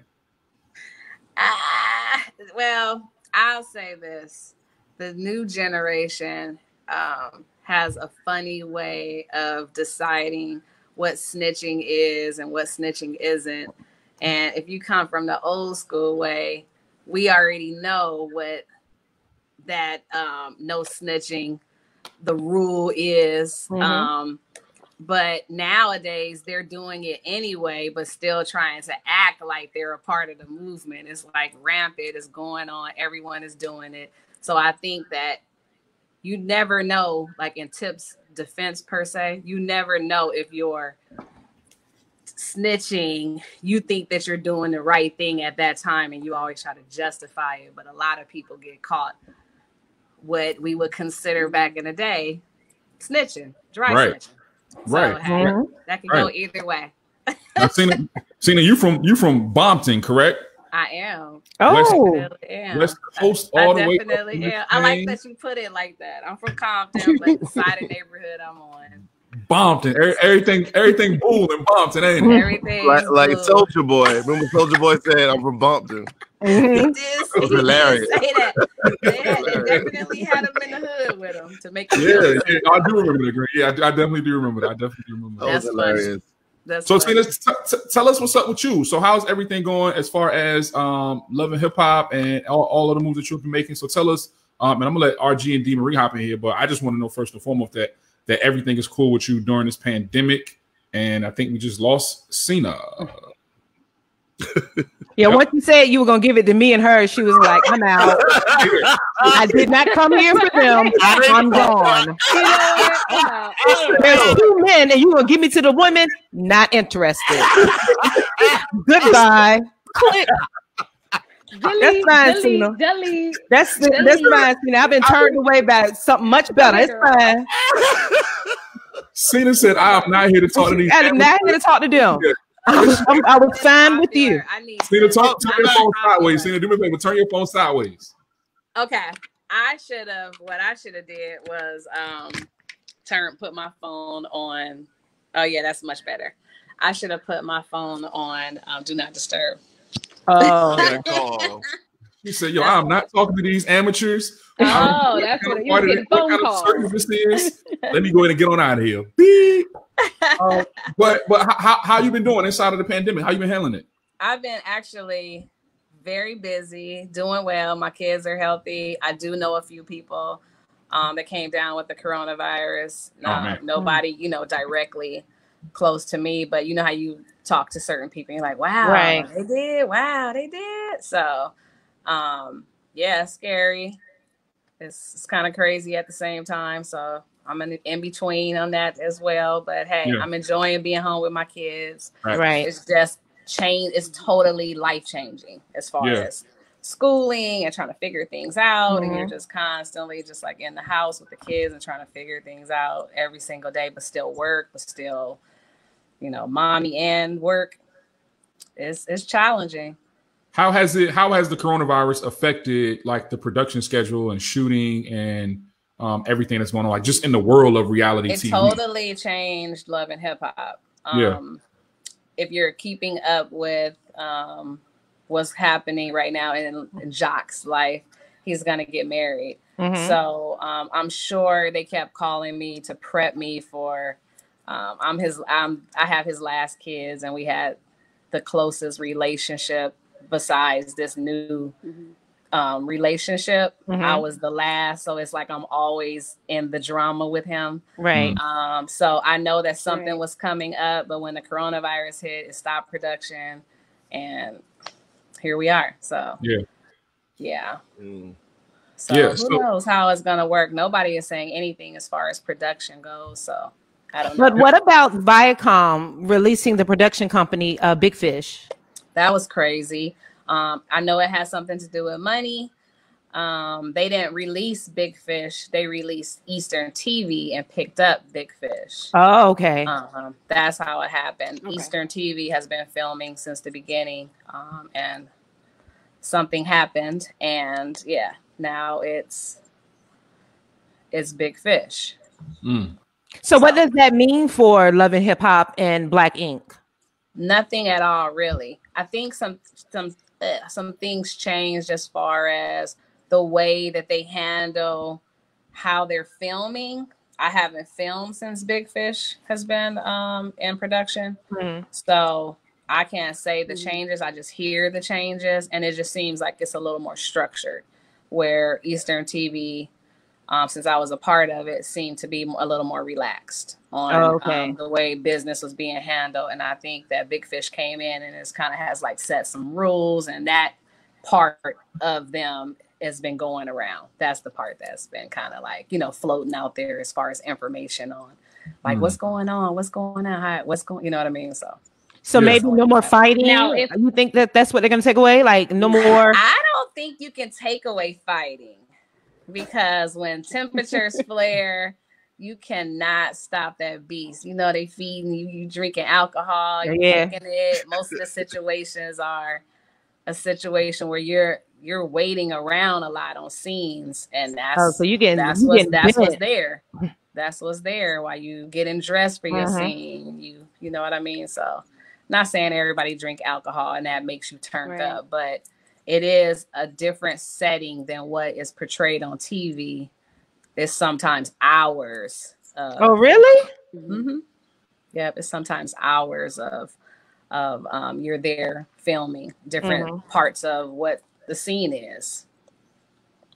Speaker 5: Well, I'll say this. The new generation has a funny way of deciding what snitching is and what snitching isn't. And if you come from the old school way, we already know what that no snitching, the rule is.
Speaker 2: Mm-hmm.
Speaker 5: But nowadays they're doing it anyway, but still trying to act like they're a part of the movement. It's like rampant, it's going on. Everyone is doing it. So I think that you never know, like in Tip's defense per se, you never know if you're snitching, you think that you're doing the right thing at that time and you always try to justify it. But a lot of people get caught what we would consider back in the day snitching, dry snitching. So, hey, that can go either way.
Speaker 1: Now, Sina, you from Bompton, correct?
Speaker 5: I am.
Speaker 1: West Coast all the way.
Speaker 5: Definitely am. I like that you put it like that. I'm from Compton, but the side of neighborhood I'm on.
Speaker 1: Bompton. Everything boom in Bompton, ain't it?
Speaker 5: Everything
Speaker 4: like Soulja Boy. Remember Soulja Boy said, "I'm from Bompton."
Speaker 5: It
Speaker 4: was hilarious.
Speaker 5: Say that. They definitely had him in the hood with him to make.
Speaker 1: Yeah, I do remember that. Yeah, I definitely do remember that. That
Speaker 5: was hilarious.
Speaker 1: So, Tina, tell us what's up with you. So, how's everything going as far as loving hip hop and all of the moves that you've been making? So, tell us, and I'm gonna let RG and D Marie hop in here, but I just want to know first and foremost that everything is cool with you during this pandemic. And I think we just lost Sina.
Speaker 2: Yeah, once you said you were gonna give it to me and her, she was like, "I'm out. I did not come here for them. I'm gone."
Speaker 5: You know what?
Speaker 2: There's two men, and you gonna give me to the women? Not interested. Goodbye. Click. That's fine, Sina. That's fine, Sina. I've been turned away by something much better. It's fine.
Speaker 1: Sina said, "I am not here to talk to these."
Speaker 2: I'm not here to talk to them. I was fine with you.
Speaker 1: Sina, turn your phone sideways. Sina, do me a favor. Turn your phone sideways.
Speaker 5: Okay. What I should have did was put my phone on. Oh yeah, that's much better. I should have put my phone on do not disturb.
Speaker 2: Oh.
Speaker 1: He said, "Yo, I'm not talking to these amateurs."
Speaker 5: Oh, that's what you're getting phone calls.
Speaker 1: This is. Let me go ahead and get on out of here. Beep. But how you been doing inside of the pandemic? How you been handling it?
Speaker 5: I've been actually very busy, doing well. My kids are healthy. I do know a few people that came down with the coronavirus. Nobody, you know, directly close to me, but you know how you talk to certain people, you're like, wow,
Speaker 2: Right.
Speaker 5: they did. Wow, they did. So, yeah, scary. It's kind of crazy at the same time. So I'm in between on that as well. But hey, I'm enjoying being home with my kids.
Speaker 2: Right.
Speaker 5: It's just it's totally life changing as far as schooling and trying to figure things out. And you're just constantly just like in the house with the kids and trying to figure things out every single day, but still work, but still, you know, mommy and work. It's challenging.
Speaker 1: How has the coronavirus affected like the production schedule and shooting and everything that's going on, like just in the world of reality TV?
Speaker 5: It totally changed Love and Hip Hop. If you're keeping up with what's happening right now in Jacques' life, he's gonna get married. So I'm sure they kept calling me to prep me for. I have his last kids, and we had the closest relationship besides this new relationship. I was the last, so it's like I'm always in the drama with him.
Speaker 2: Right.
Speaker 5: So I know that something was coming up, but when the coronavirus hit, it stopped production, and here we are. So So who knows how it's gonna work? Nobody is saying anything as far as production goes. So I don't know.
Speaker 2: But what about Viacom releasing the production company, Big Fish?
Speaker 5: That was crazy. I know it has something to do with money. They didn't release Big Fish. They released Eastern TV and picked up Big Fish.
Speaker 2: Oh, okay.
Speaker 5: That's how it happened. Okay. Eastern TV has been filming since the beginning, and something happened, and now it's Big Fish.
Speaker 2: So what does that mean for Love and Hip Hop and Black Ink?
Speaker 5: Nothing at all, really. I think some things changed as far as the way that they handle how they're filming. I haven't filmed since Big Fish has been in production. So I can't say the changes. I just hear the changes, and it just seems like it's a little more structured, where Eastern TV, since I was a part of it, seemed to be a little more relaxed on the way business was being handled. And I think that Big Fish came in and it's kind of has like set some rules, and that part of them has been going around. That's the part that's been kind of like, you know, floating out there as far as information on like what's going on, you know what I mean? So
Speaker 2: maybe no more fighting. Now, if you think that that's what they're going to take away, like no more.
Speaker 5: I don't think you can take away fighting, because when temperatures flare, you cannot stop that beast. You know, they feeding you, you drinking alcohol, you're drinking it. Most of the situations are a situation where you're waiting around a lot on scenes, and that's what's there. That's what's there while you getting dressed for your scene. You know what I mean? So, not saying everybody drink alcohol and that makes you turned up, but it is a different setting than what is portrayed on TV. It's sometimes hours.
Speaker 2: Oh, really?
Speaker 5: Yep, it's sometimes hours of you're there filming different parts of what the scene is.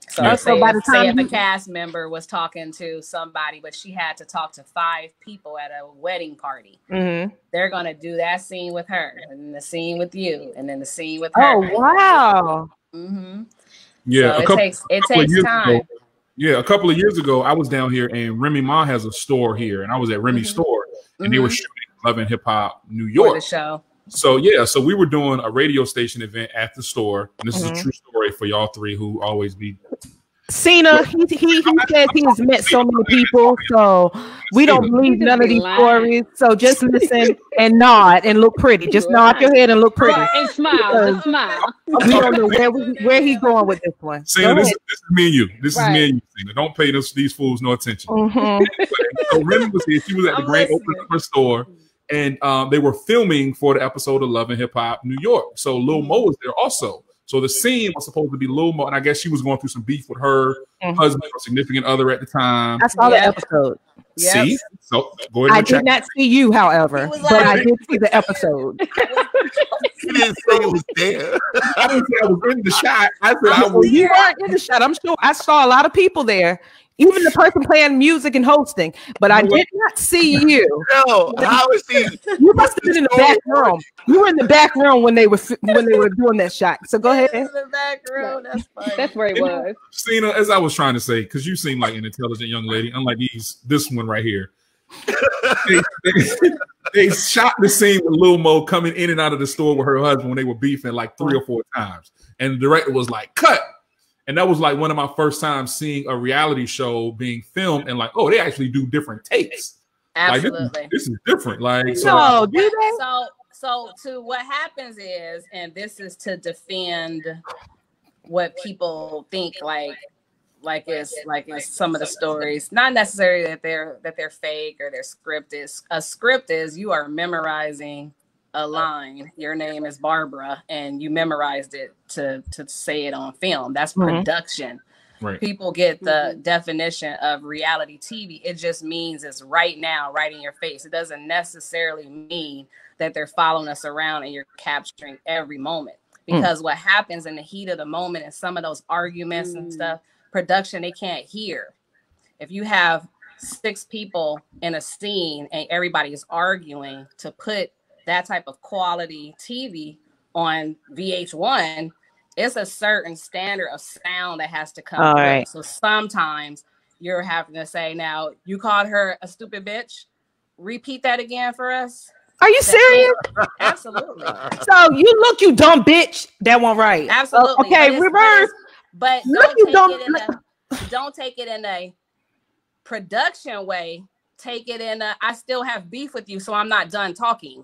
Speaker 5: So by the time if a cast member was talking to somebody, but she had to talk to 5 people at a wedding party, they're gonna do that scene with her, and then the scene with you, and then the scene with her.
Speaker 2: Oh wow!
Speaker 1: Yeah,
Speaker 5: so it takes time.
Speaker 1: A couple of years ago, I was down here, and Remy Ma has a store here, and I was at Remy's store, and they were shooting Love and Hip Hop New York
Speaker 5: for the show.
Speaker 1: So we were doing a radio station event at the store, and this is a true story for y'all three who always be.
Speaker 2: Sina, he says he's met so many people, so we don't believe none of these stories. So just listen and nod and look pretty. Just nod your head and look pretty.
Speaker 3: And smile. Just smile.
Speaker 2: We don't know where he's going with this one.
Speaker 1: Sina, this is me and you. This is me and you, Sina. Don't pay these fools no attention. So Remy was here. She was at the grand opening of her store. And they were filming for the episode of Love and Hip Hop New York. So Lil Mo was there also. So the scene was supposed to be Lil Mo, and I guess she was going through some beef with her husband or significant other at the time.
Speaker 2: I saw the episode.
Speaker 5: Yep.
Speaker 1: See, so go ahead.
Speaker 2: I did not see you, however, but I did see the episode.
Speaker 4: He didn't say it was there.
Speaker 1: I didn't say I was in the shot. I said
Speaker 2: You weren't in the shot. I'm sure I saw a lot of people there, even the person playing music and hosting, but I did not see you.
Speaker 4: No, how is he?
Speaker 2: You must have been in the back room. You were in the back room when they were doing that shot. So go ahead.
Speaker 5: In the back room. That's funny.
Speaker 3: That's where he was.
Speaker 1: Sina, as I was trying to say, because you seem like an intelligent young lady, unlike this one right here. they shot the scene with Lil Mo coming in and out of the store with her husband when they were beefing like 3 or 4 times, and the director was like, "Cut." And that was like one of my first times seeing a reality show being filmed, and like, oh, they actually do different takes.
Speaker 5: Absolutely,
Speaker 1: like, this is different. Like,
Speaker 2: so do they?
Speaker 5: So to what happens is, and this is to defend what people think like it's some of the stories, not necessarily that they're fake or their script is. A script is you are memorizing a line. Your name is Barbara, and you memorized it to say it on film. That's production.
Speaker 1: Right.
Speaker 5: People get the definition of reality TV. It just means it's right now, right in your face. It doesn't necessarily mean that they're following us around and you're capturing every moment. Because what happens in the heat of the moment and some of those arguments and stuff, production, they can't hear. If you have 6 people in a scene and everybody is arguing, to put that type of quality TV on VH1, it's a certain standard of sound that has to come through. Right. So sometimes you're having to say, now, you called her a stupid bitch. Repeat that again for us.
Speaker 2: Are you serious?
Speaker 5: Absolutely.
Speaker 2: So you dumb bitch. That one right.
Speaker 5: Absolutely.
Speaker 2: Okay, reverse.
Speaker 5: But don't take it in a production way. Take it in a, I still have beef with you, so I'm not done talking.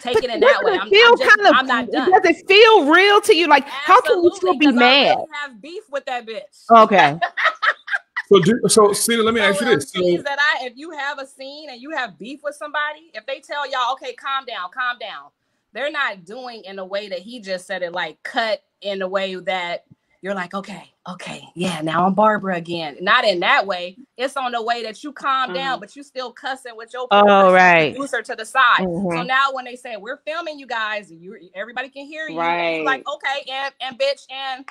Speaker 5: Take it in that way. I'm not done.
Speaker 2: Does it feel real to you? Like, how can you still be mad?
Speaker 5: I have beef with that bitch.
Speaker 2: Okay.
Speaker 1: So Sina, let me ask you this.
Speaker 5: If you have a scene and you have beef with somebody, if they tell y'all, okay, calm down, they're not doing in the way that he just said it, like cut in the way that you're like, okay, yeah, now I'm Barbara again. Not in that way. It's on the way that you calm down, but you still cussing with your producer to the side. So now when they say we're filming you guys, everybody can hear you. Right. You're like, okay, and bitch, and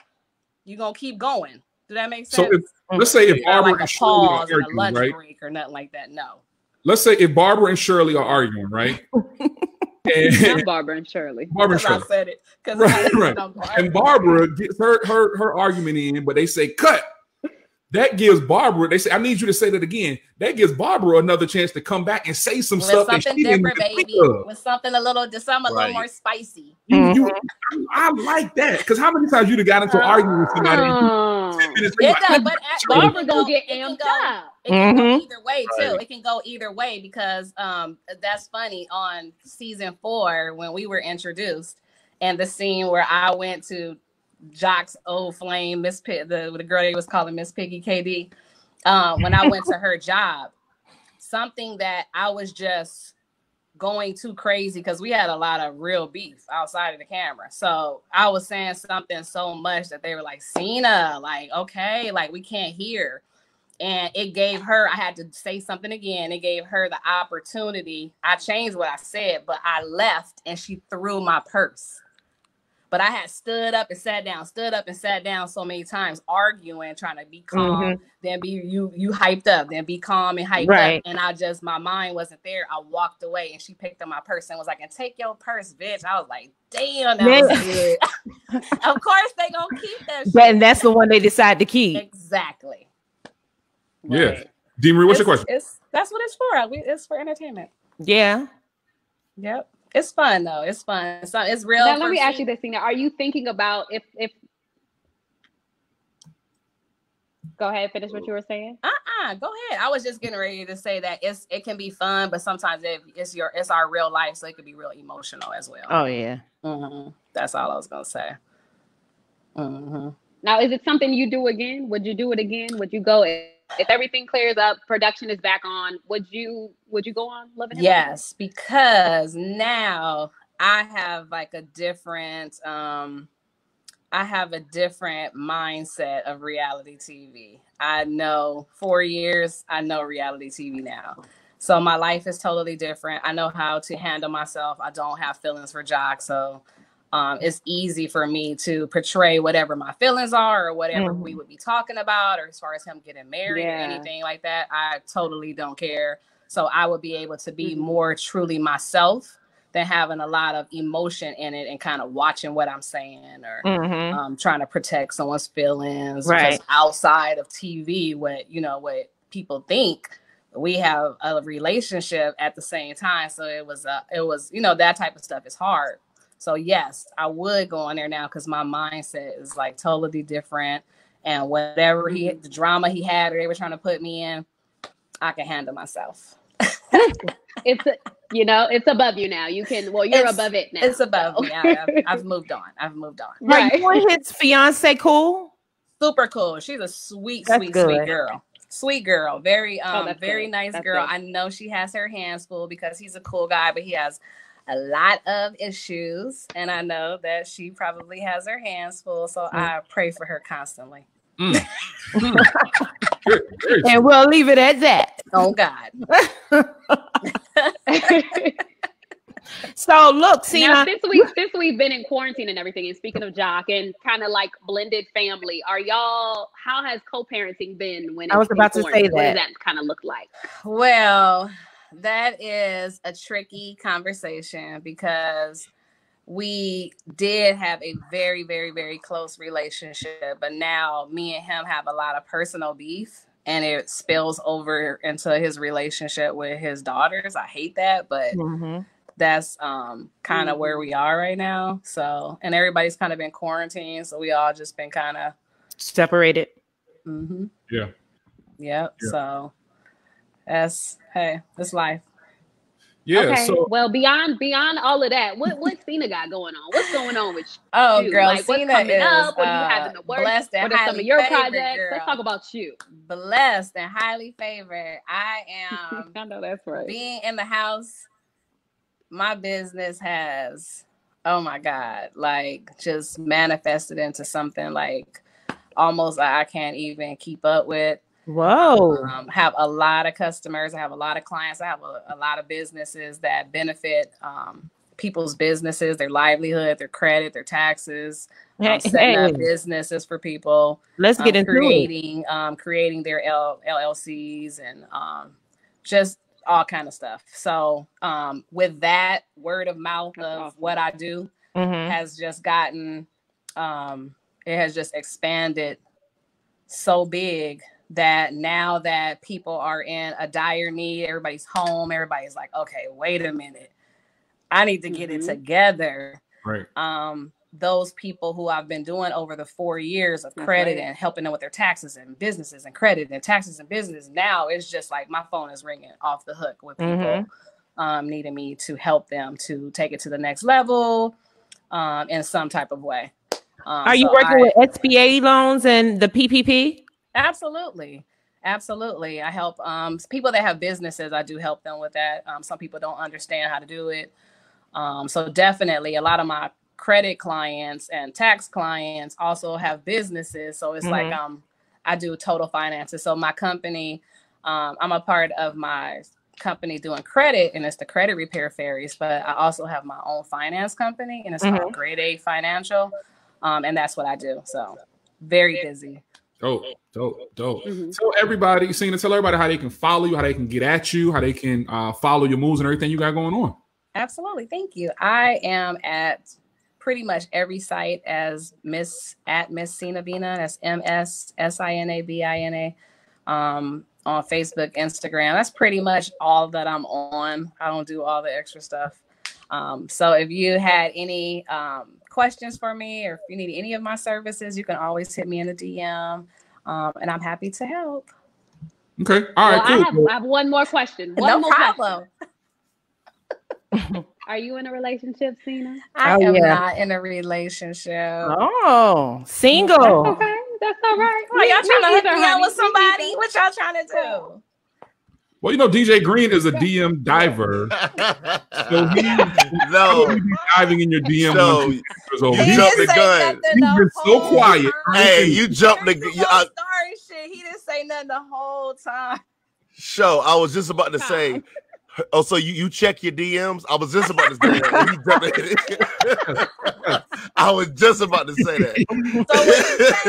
Speaker 5: you're gonna keep going. Does that make sense?
Speaker 1: So let's say if Barbara and Shirley are arguing,
Speaker 5: a lunch
Speaker 1: right?
Speaker 5: break or nothing like that. No.
Speaker 1: Let's say if Barbara and Shirley are arguing, right?
Speaker 3: Not Barbara and Shirley.
Speaker 1: Barbara and Shirley.
Speaker 5: I said it.
Speaker 1: Right. And Barbara gets her argument in, but they say cut. That gives Barbara, they say, I need you to say that again. That gives Barbara another chance to come back and say some stuff that she didn't think of.
Speaker 5: With something a little more spicy.
Speaker 1: I like that. Because how many times you'd have got into an argument with somebody 10 minutes later?
Speaker 3: But Barbara gonna get amped up.
Speaker 5: It can go either way too. It can go either way because that's funny. On season 4, when we were introduced, and the scene where I went to Jock's old flame, Miss the girl they was calling Miss Piggy KD, when I went to her job, something that I was just going too crazy because we had a lot of real beef outside of the camera. So I was saying something so much that they were like, Sina, like, okay, like we can't hear. And it gave her, I had to say something again. It gave her the opportunity. I changed what I said, but I left and she threw my purse. But I had stood up and sat down so many times, arguing, trying to be calm, then be you hyped up, then be calm and hyped up. And my mind wasn't there. I walked away and she picked up my purse and was like, and take your purse, bitch. I was like, damn, that was good. Of course they gonna keep that shit.
Speaker 2: And that's the one they decide to keep.
Speaker 5: Exactly.
Speaker 1: Yeah. Right. Demery, what's your question?
Speaker 5: That's what it's for. It's for entertainment.
Speaker 2: Yeah.
Speaker 5: Yep. It's fun though. It's fun. So it's real.
Speaker 3: Now let me ask you this, Sina. Are you thinking about if go ahead, finish what you were saying?
Speaker 5: Go ahead. I was just getting ready to say that it can be fun, but sometimes it's our real life, so it could be real emotional as well.
Speaker 2: Oh yeah.
Speaker 5: That's all I was gonna say.
Speaker 3: Now, is it something you do again? Would you do it again? Would you go if everything clears up, production is back on? Would you go on Loving Him?
Speaker 5: Yes, because now I have like a different. I I have a different mindset of reality TV. I know 4 years, I know reality TV now. So my life is totally different. I know how to handle myself. I don't have feelings for Jock. So it's easy for me to portray whatever my feelings are or whatever we would be talking about, or as far as him getting married or anything like that. I totally don't care. So I would be able to be more truly myself than having a lot of emotion in it and kind of watching what I'm saying or trying to protect someone's feelings.
Speaker 2: Right.
Speaker 5: Because outside of TV, what people think, we have a relationship at the same time. So it was that type of stuff is hard. So yes, I would go on there now because my mindset is like totally different. And whatever the drama he had or they were trying to put me in, I can handle myself.
Speaker 3: It's above you now. You can. Well, you're above it now.
Speaker 5: It's above me. I've moved on.
Speaker 2: Right. Are you and his fiance cool?
Speaker 5: Super cool. She's a sweet girl. Sweet girl. Very very nice girl. Good. I know she has her hands full because he's a cool guy, but he has a lot of issues, and I know that she probably has her hands full. So I pray for her constantly.
Speaker 2: And we'll leave it at that.
Speaker 5: Oh God.
Speaker 2: So look, Sina.
Speaker 3: Now, since we've been in quarantine and everything, and speaking of Jock and kind of like blended family, how has co-parenting been when
Speaker 2: I was about to say that?
Speaker 3: What does that kind of look like?
Speaker 5: Well, that is a tricky conversation because we did have a very, very, very close relationship, but now me and him have a lot of personal beef and it spills over into his relationship with his daughters. I hate that, but that's kind of where we are right now. So, and everybody's kind of been quarantined, so we all just been kind of
Speaker 2: separated.
Speaker 5: Yeah. So that's it's life.
Speaker 1: Yeah.
Speaker 3: Okay.
Speaker 1: So,
Speaker 3: well, beyond all of that, what Sina got going on? What's going on with you?
Speaker 5: Oh, girl,
Speaker 3: like, what's
Speaker 5: Sina
Speaker 3: coming
Speaker 5: is
Speaker 3: up? What do you have in the works?
Speaker 5: Blessed and
Speaker 3: what are some of your projects?
Speaker 5: Girl.
Speaker 3: Let's talk about you.
Speaker 5: Blessed and highly favored. I am.
Speaker 3: I know that's right.
Speaker 5: Being in the house, my business has, oh my God, like just manifested into something like almost I can't even keep up with.
Speaker 2: Whoa.
Speaker 5: Have a lot of customers. I have a lot of clients. I have a lot of businesses that benefit people's businesses, their livelihood, their credit, their taxes, setting up businesses for people.
Speaker 2: Let's get into
Speaker 5: creating their LLCs and just all kind of stuff. So with that, word of mouth of what I do has just gotten, it has just expanded so big that now that people are in a dire need, everybody's home, everybody's like, okay, wait a minute, I need to get it together.
Speaker 1: Right.
Speaker 5: Those people who I've been doing over the 4 years of credit and helping them with their taxes and businesses and credit and taxes and business, now it's just like my phone is ringing off the hook with people needing me to help them to take it to the next level in some type of way.
Speaker 2: Are you working with SBA loans and the PPP?
Speaker 5: Absolutely. I help people that have businesses. I do help them with that. Some people don't understand how to do it. So definitely a lot of my credit clients and tax clients also have businesses. So it's like I do total finances. So my company, I'm a part of my company doing credit, and it's the Credit Repair Fairies, but I also have my own finance company, and it's called Grade A Financial. And that's what I do. So very busy.
Speaker 1: Dope. Tell everybody, Sina, tell everybody how they can follow you, how they can get at you, how they can follow your moves and everything you got going on.
Speaker 5: Absolutely. Thank you. I am at pretty much every site as Miss Sina Bina. That's MSSINABINA. On Facebook, Instagram. That's pretty much all that I'm on. I don't do all the extra stuff. So if you had any questions for me, or if you need any of my services, you can always hit me in the DM, and I'm happy to help.
Speaker 1: Okay. All right. Cool.
Speaker 3: I have one more question.
Speaker 5: No problem.
Speaker 3: Are you in a relationship, Sina?
Speaker 5: I am not in a relationship.
Speaker 2: Oh, single.
Speaker 3: Okay, that's all right.
Speaker 5: Y'all trying to hook me up with somebody? What y'all trying to do?
Speaker 1: Well, you know, DJ Green is a DM diver. So he's diving in your DM.
Speaker 4: So
Speaker 1: you
Speaker 4: jumped the gun.
Speaker 1: He's been so quiet.
Speaker 4: Hey, you jumped the gun.
Speaker 5: Story shit. He didn't say nothing the whole time.
Speaker 4: Show. I was just about to say. Oh, so you check your DMs? I was just about to say that. I was just about to say that.
Speaker 5: So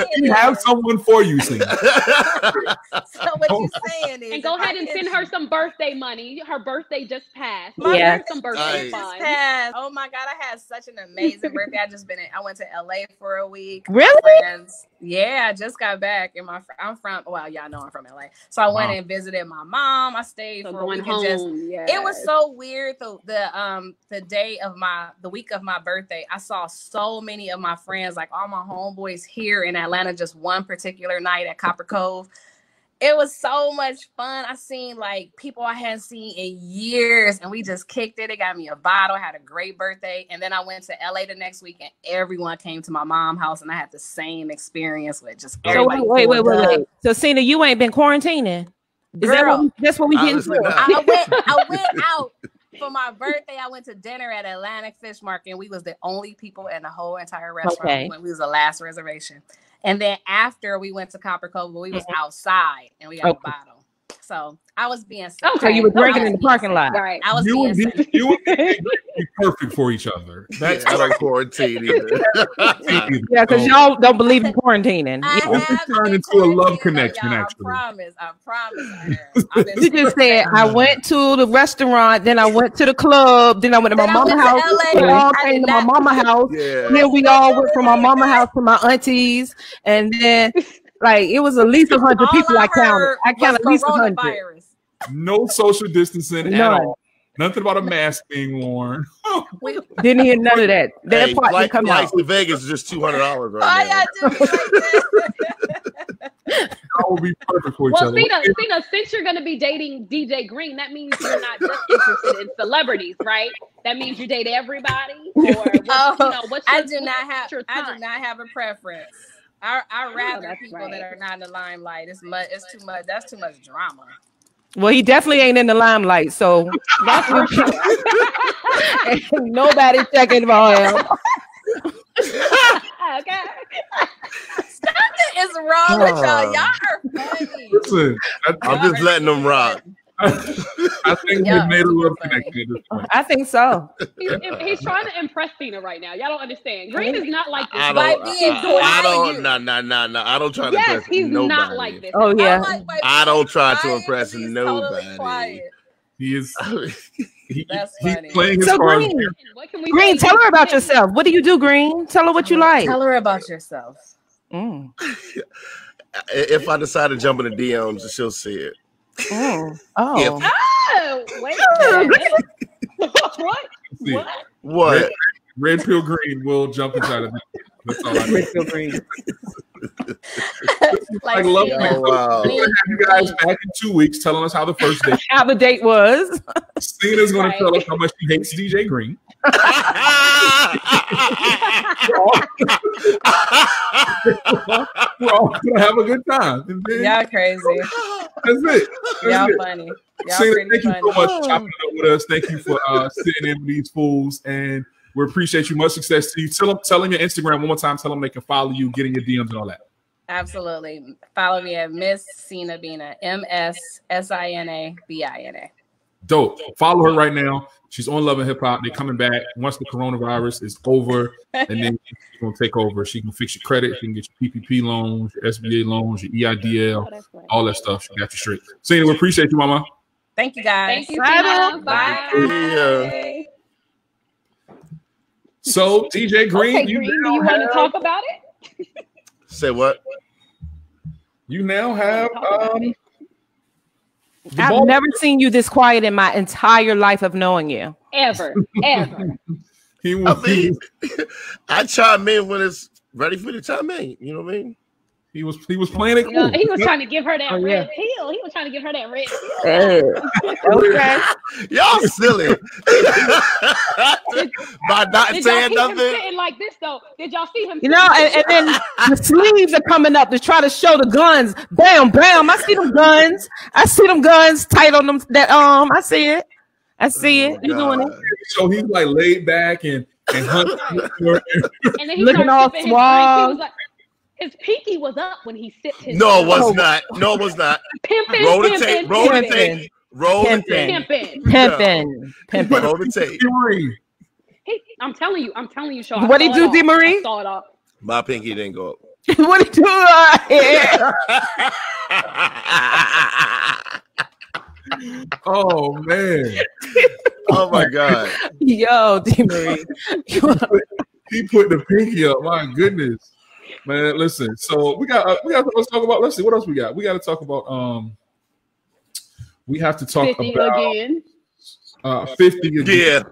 Speaker 5: what
Speaker 1: you have someone for you, Sina.
Speaker 5: So what you saying is,
Speaker 3: and go ahead and send her some birthday money. Her birthday just passed. Some birthday fun.
Speaker 5: Oh my God, I had such an amazing birthday. I went to LA for a week.
Speaker 2: Really?
Speaker 5: Yeah, I just got back. I'm from. Well, y'all know I'm from LA, so I went and visited my mom. I stayed for a week and it was so weird. The week of my birthday, I saw so many of my friends, like all my homeboys here in Atlanta, just one particular night at Copper Cove. It was so much fun. I seen like people I hadn't seen in years, and we just kicked it. They got me a bottle. I had a great birthday, and then I went to LA the next week, and everyone came to my mom's house, and I had the same experience with just everybody.
Speaker 2: So wait. So Sina, you ain't been quarantining?
Speaker 5: Girl,
Speaker 2: that's what we getting to.
Speaker 5: I went out for my birthday. I went to dinner at Atlantic Fish Market, and we was the only people in the whole entire restaurant. We was the last reservation. And then after we went to Copper Cove, we was outside and we got a bottle. So I was being safe.
Speaker 2: So you were drinking in the parking lot.
Speaker 5: Right. I was being safe.
Speaker 1: You would be perfect for each other. That's
Speaker 4: I don't quarantine either.
Speaker 2: Yeah, because y'all don't believe in quarantining.
Speaker 1: It's turned into a love connection, actually.
Speaker 5: I promise.
Speaker 2: You just said, I went to the restaurant, then I went to the club, then I went to my mama's house. We all came to my mama's house.
Speaker 4: Yeah.
Speaker 2: Then we all went from my mama's house to my auntie's. And then, like, it was at least 100 people I counted. I counted at least 100.
Speaker 1: No social distancing at all. Nothing about a mask being worn.
Speaker 2: Didn't hear none of that. That part didn't come out.
Speaker 4: Flights to Vegas is just $200 right now.
Speaker 1: That would be perfect for each other.
Speaker 3: Sina, since you're going to be dating DJ Green, that means you're not just interested in celebrities, right? That means you date everybody. Or
Speaker 5: I do not have a preference. I rather people that are not in the limelight. It's too much. That's too much drama.
Speaker 2: Well, he definitely ain't in the limelight, so that's for sure. Ain't nobody checking for him.
Speaker 5: Okay. Something is wrong with y'all. Y'all are funny.
Speaker 1: Listen,
Speaker 4: I'm just letting them rock.
Speaker 1: I think we made a little connection at this point.
Speaker 2: I think so.
Speaker 3: He's trying to impress Sina right now. Y'all don't understand. Green is not like this.
Speaker 4: I don't try to impress
Speaker 3: he's
Speaker 4: nobody.
Speaker 3: Not like this.
Speaker 2: Oh yeah.
Speaker 4: I don't try to impress nobody.
Speaker 5: Totally
Speaker 1: he is. He's
Speaker 5: funny.
Speaker 1: Playing his
Speaker 2: so
Speaker 1: cards.
Speaker 2: Green, tell her about yourself. What do you do, Green? Tell her what you like.
Speaker 5: Tell her about yourself.
Speaker 4: If I decide to jump in the DMs, she'll see it.
Speaker 3: Wait a minute.
Speaker 4: What?
Speaker 1: Red pill green will jump inside of me. That's all I
Speaker 2: Red pill green.
Speaker 1: Like love. We'll have you guys back in 2 weeks telling us how the first date.
Speaker 2: How the date was.
Speaker 1: Sina's going to tell us how much she hates DJ Green. We're all going to have a good time.
Speaker 5: Y'all crazy.
Speaker 1: That's it.
Speaker 5: Y'all funny. Y'all
Speaker 1: Sina,
Speaker 5: pretty
Speaker 1: thank
Speaker 5: funny.
Speaker 1: you so much for chopping it up with us. Thank you for sitting in with these fools. And we appreciate you. Much success to you. Tell them your Instagram one more time. Tell them they can follow you, get in your DMs and all that.
Speaker 5: Absolutely. Follow me at Miss Sina Bina, MSSINABINA.
Speaker 1: Dope. Follow her right now. She's on Love and Hip Hop. They're coming back once the coronavirus is over, and then she's gonna take over. She can fix your credit. She can get your PPP loans, your SBA loans, your EIDL, all that stuff. She got you straight. Sina, we appreciate you, Mama.
Speaker 5: Thank you, guys.
Speaker 3: Thank you, Sina. Bye.
Speaker 4: Yeah.
Speaker 1: So, DJ Green,
Speaker 3: okay, Green, do you want to talk about it?
Speaker 4: Say what?
Speaker 1: You now have
Speaker 2: I've never seen you this quiet in my entire life of knowing you.
Speaker 3: Ever.
Speaker 4: I chime in when it's ready for me to chime in. You know what I mean?
Speaker 1: He was playing it cool.
Speaker 3: You know, he was trying to give her that red pill. He was trying to give her that red pill.
Speaker 2: Okay.
Speaker 4: Y'all silly. By not saying nothing.
Speaker 3: Him sitting like this though. Did y'all see him?
Speaker 2: You know, and then the sleeves are coming up to try to show the guns. Bam, bam. I see them guns. I see them guns tight on them. That arm. I see it. I see it. You doing it?
Speaker 1: So he's like laid back and hunting.
Speaker 3: And then he
Speaker 2: looking all suave.
Speaker 3: His pinky was up when he sipped his.
Speaker 4: No, it was not. No, it was not.
Speaker 3: Pimpin',
Speaker 4: roll the tape. Roll the tape. Roll the tape.
Speaker 2: Pimpin'.
Speaker 4: Roll the tape.
Speaker 3: I'm telling you, Sean.
Speaker 2: What did he do, DeMarie?
Speaker 3: Saw it off.
Speaker 4: My pinky didn't go up.
Speaker 2: What did he do?
Speaker 1: Oh man.
Speaker 4: Oh my God.
Speaker 2: Yo, DeMarie.
Speaker 1: He put the pinky up. My goodness. Man, listen. So let's talk about. Let's see what else we got. We got to talk about. We have to talk
Speaker 3: 50
Speaker 1: about
Speaker 3: again.
Speaker 1: 50 again.
Speaker 4: Yeah,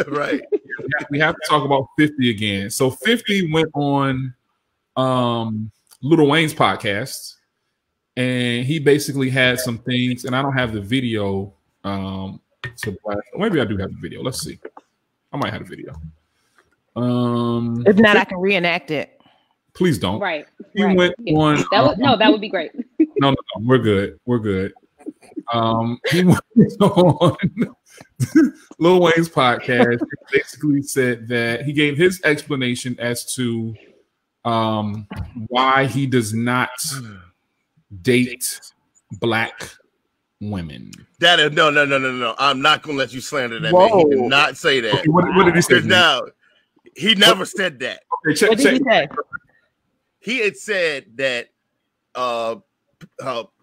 Speaker 4: right.
Speaker 1: We have to talk about 50 again. So 50 went on Lil Wayne's podcast, and he basically had some things. And I don't have the video. Maybe I do have the video. Let's see. I might have the video.
Speaker 2: If not, I can reenact it.
Speaker 1: Please don't.
Speaker 3: Right.
Speaker 1: He went on.
Speaker 3: That would be great.
Speaker 1: No, we're good. We're good. He went on Lil Wayne's podcast. He basically said that he gave his explanation as to why he does not date black women.
Speaker 4: That is no. I'm not gonna let you slander that man. He did not say that.
Speaker 1: Okay, what did he say?
Speaker 4: Now he never said that.
Speaker 1: Okay,
Speaker 2: What did he say?
Speaker 4: He had said that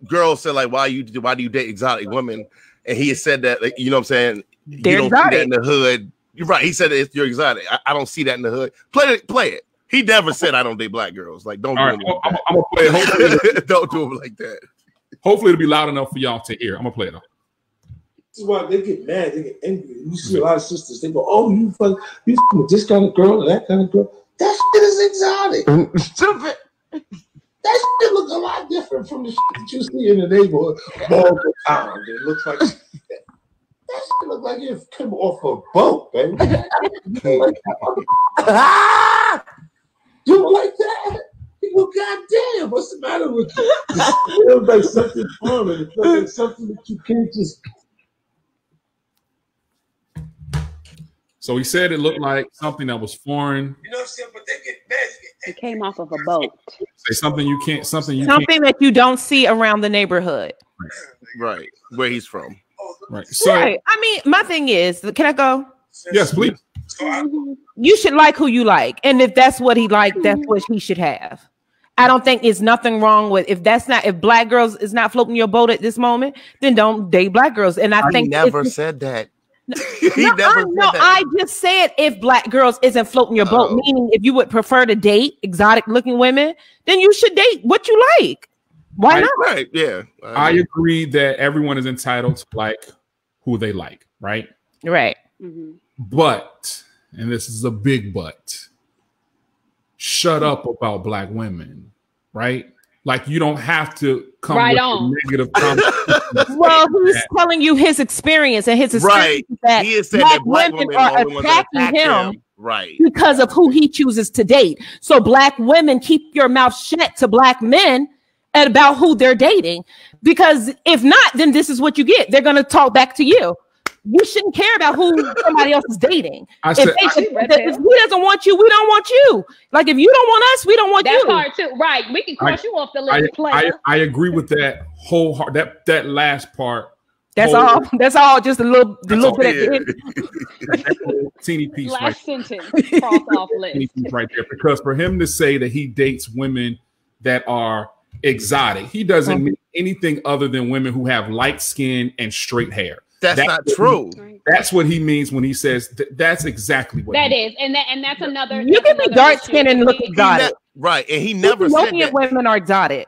Speaker 4: girls said like, why do you date exotic women? And he had said that, like, you know what I'm saying?
Speaker 2: They're
Speaker 4: you don't
Speaker 2: exotic.
Speaker 4: see that in the hood. You're right. He said that you're exotic. I don't see that in the hood. Play it. He never said I don't date black girls. Like, don't do
Speaker 1: All
Speaker 4: him
Speaker 1: right,
Speaker 4: like
Speaker 1: I'm gonna play it. Hopefully,
Speaker 4: don't do him like that.
Speaker 1: hopefully it'll be loud enough for y'all to hear. I'm gonna play it though.
Speaker 6: This is why they get mad, they get angry. You see a lot of sisters, they go, "Oh, you fucking with this kind of girl and that kind of girl." That shit is exotic. Stupid. That shit looks a lot different from the shit that you see in the neighborhood all the time. It looks like that shit looks like it came off a boat, baby. You don't like that? Well, goddamn, what's the matter with you? It feels like something foreign. It feels like something that you can't just.
Speaker 1: So he said it looked like something that was foreign.
Speaker 6: You know what I'm saying? But they get mad.
Speaker 3: It came off of a boat.
Speaker 1: Say something you can't. Something
Speaker 2: that you don't see around the neighborhood.
Speaker 4: Right. Where he's from.
Speaker 1: Right. So
Speaker 2: Right. I mean, my thing is, can I go?
Speaker 1: yes, please.
Speaker 2: You should like who you like, and if that's what he liked, that's what he should have. I don't think there's nothing wrong with if black girls is not floating your boat at this moment, then don't date black girls. And I think
Speaker 4: never said that.
Speaker 2: I just said if black girls isn't floating your boat, meaning if you would prefer to date exotic looking women, then you should date what you like. Why not?
Speaker 4: Right. Yeah.
Speaker 1: I agree that everyone is entitled to like who they like, right?
Speaker 2: Right.
Speaker 3: Mm-hmm.
Speaker 1: But, and this is a big but, shut up about black women, right? Like you don't have to come
Speaker 3: Right
Speaker 1: with
Speaker 3: on.
Speaker 1: negative comments.
Speaker 2: Well, he's telling you his experience, and his experience is that
Speaker 4: He has said
Speaker 2: black
Speaker 4: that black
Speaker 2: women
Speaker 4: women
Speaker 2: are
Speaker 4: are the ones that
Speaker 2: attacking
Speaker 4: attack
Speaker 2: him
Speaker 4: right
Speaker 2: because of who he chooses to date. So black women, keep your mouth shut to black men about who they're dating, because if not, then this is what you get. They're going to talk back to you. You shouldn't care about who somebody else is dating. If he doesn't want you, we don't want you. Like if you don't want us, we don't want you.
Speaker 3: That part too, right? We can cross you off the list.
Speaker 1: I agree with that whole that last part.
Speaker 2: That's all. That's all. Just a little bit at the end.
Speaker 1: Teeny piece.
Speaker 3: Last sentence. Cross off list.
Speaker 1: Right there, because for him to say that he dates women that are exotic, he doesn't mean anything other than women who have light skin and straight hair.
Speaker 4: That's not true.
Speaker 1: That's what he means when he says that's exactly what
Speaker 3: that is, and that's another.
Speaker 2: You can be dark skinned and look exotic,
Speaker 4: right? And he never said that
Speaker 2: women are exotic.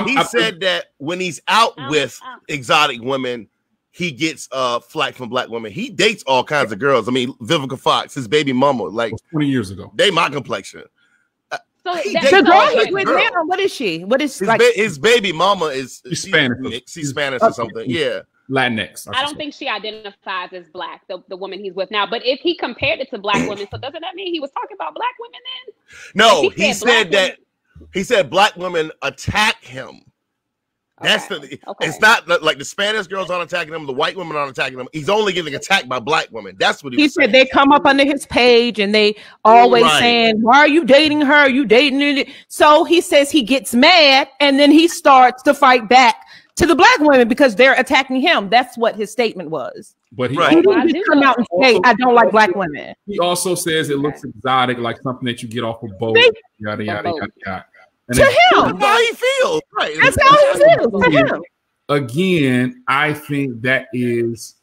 Speaker 4: He said that when he's out with exotic women, he gets flack from black women. He dates all kinds of girls. I mean, Vivica Fox, his baby mama, like
Speaker 1: 20 years ago.
Speaker 4: They my complexion.
Speaker 3: So
Speaker 2: the girl he's with now, what is she? What is
Speaker 4: his baby mama is
Speaker 1: Spanish.
Speaker 4: She's Spanish or something. Yeah.
Speaker 1: Latinx.
Speaker 3: I don't think she identifies as black, the woman he's with now. But if he compared it to black women, so doesn't that mean he was talking about black women then?
Speaker 4: No, he said that he said black women attack him. That's it's not like the Spanish girls aren't attacking him, the white women aren't attacking him. He's only getting attacked by black women. That's what he said.
Speaker 2: Saying. They come up under his page and they always saying, why are you dating her? Are you dating it? So he says he gets mad and then he starts to fight back to the black women because they're attacking him. That's what his statement was.
Speaker 1: But he
Speaker 2: didn't just come out and say, I don't like black women.
Speaker 1: He also says it looks exotic, like something that you get off a boat. Yada, yada, yada, yada.
Speaker 2: And to him.
Speaker 4: That's how he feels. Right.
Speaker 2: That's how he feels to him.
Speaker 1: Again, I think that is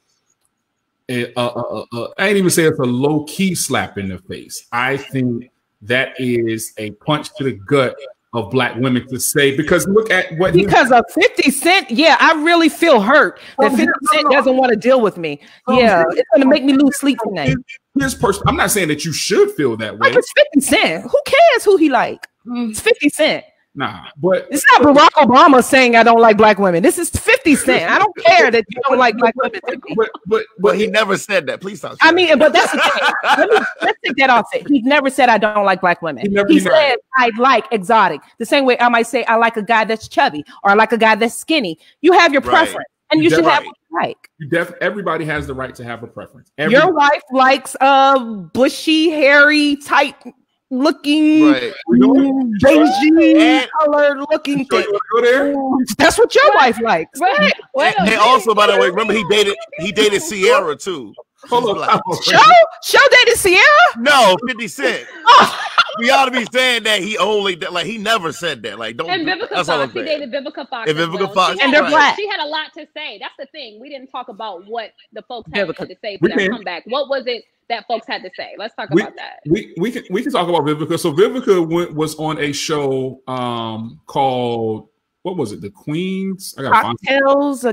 Speaker 1: I ain't even say it's a low-key slap in the face. I think that is a punch to the gut of black women to say, because look at what
Speaker 2: because of 50 Cent. Yeah, I really feel hurt that 50 Cent doesn't want to deal with me. Yeah, it's gonna make me lose sleep tonight.
Speaker 1: His person. I'm not saying that you should feel that way.
Speaker 2: Like it's 50 Cent. Who cares who he like? It's 50 Cent.
Speaker 1: Nah, but
Speaker 2: it's not Barack Obama saying I don't like black women. This is 50 Cent. I don't care that you don't like black women.
Speaker 4: But he never said that. Please stop.
Speaker 2: I mean, but that's the thing. Let's take that off it. He never said I don't like black women. He said I like exotic. The same way I might say I like a guy that's chubby or I like a guy that's skinny. You have your preference, and you should have what you like.
Speaker 1: Everybody has the right to have a preference.
Speaker 2: Your wife likes bushy, hairy, tight looking beige colored looking thing. That's what your wife likes.
Speaker 3: Right.
Speaker 4: And also, by the way, remember he dated Sierra too.
Speaker 2: Show dated Sierra?
Speaker 4: No, 50 Cent. We ought to be saying that he never said that. Like, don't.
Speaker 3: And Vivica Fox, he dated Vivica Fox.
Speaker 4: And Vivica Fox,
Speaker 2: and they're black.
Speaker 3: She had a lot to say. That's the thing. We didn't talk about what the folks had to say for that comeback. What was it that folks had to say? Let's talk about that.
Speaker 1: We can talk about Vivica. So Vivica was on a show called, what was it? The Queens.
Speaker 2: Cocktails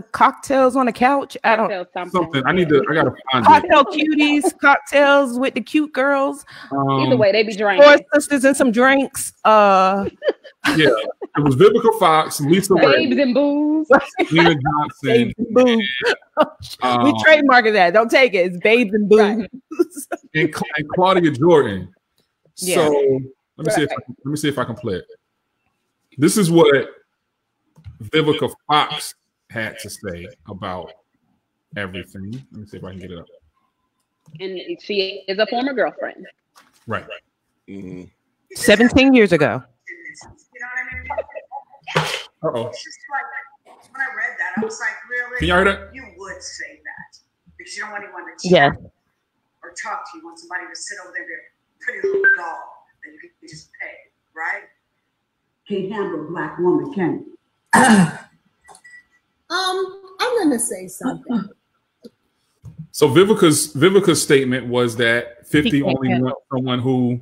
Speaker 2: on the couch. I don't
Speaker 1: something. I gotta find
Speaker 2: cocktail cuties, cocktails with the cute girls.
Speaker 3: Either way, they be drinking.
Speaker 2: Four sisters and some drinks.
Speaker 1: Yeah, it was Vivica Fox, Lisa
Speaker 3: Babes and Booze,
Speaker 1: Nina Johnson.
Speaker 2: We trademarked that. Don't take it. It's Babes and Booze.
Speaker 1: And Claudia Jordan. Yeah. So let me see if I can play it. This is what Vivica Fox had to say about everything. Let me see if I can get it up.
Speaker 3: And she is a former girlfriend.
Speaker 1: Right.
Speaker 2: 17 years ago.
Speaker 7: You know what I mean?
Speaker 1: Uh-oh.
Speaker 7: It's just like, when I read that, I was like, really?
Speaker 1: Can you hear that?
Speaker 7: You would say that because you don't want anyone to chat or talk to you. You want somebody to sit over there with a pretty little doll that you can just pay, right? Can't handle a black woman, can you?
Speaker 8: I'm gonna say something.
Speaker 1: So Vivica's statement was that 50 only wants someone who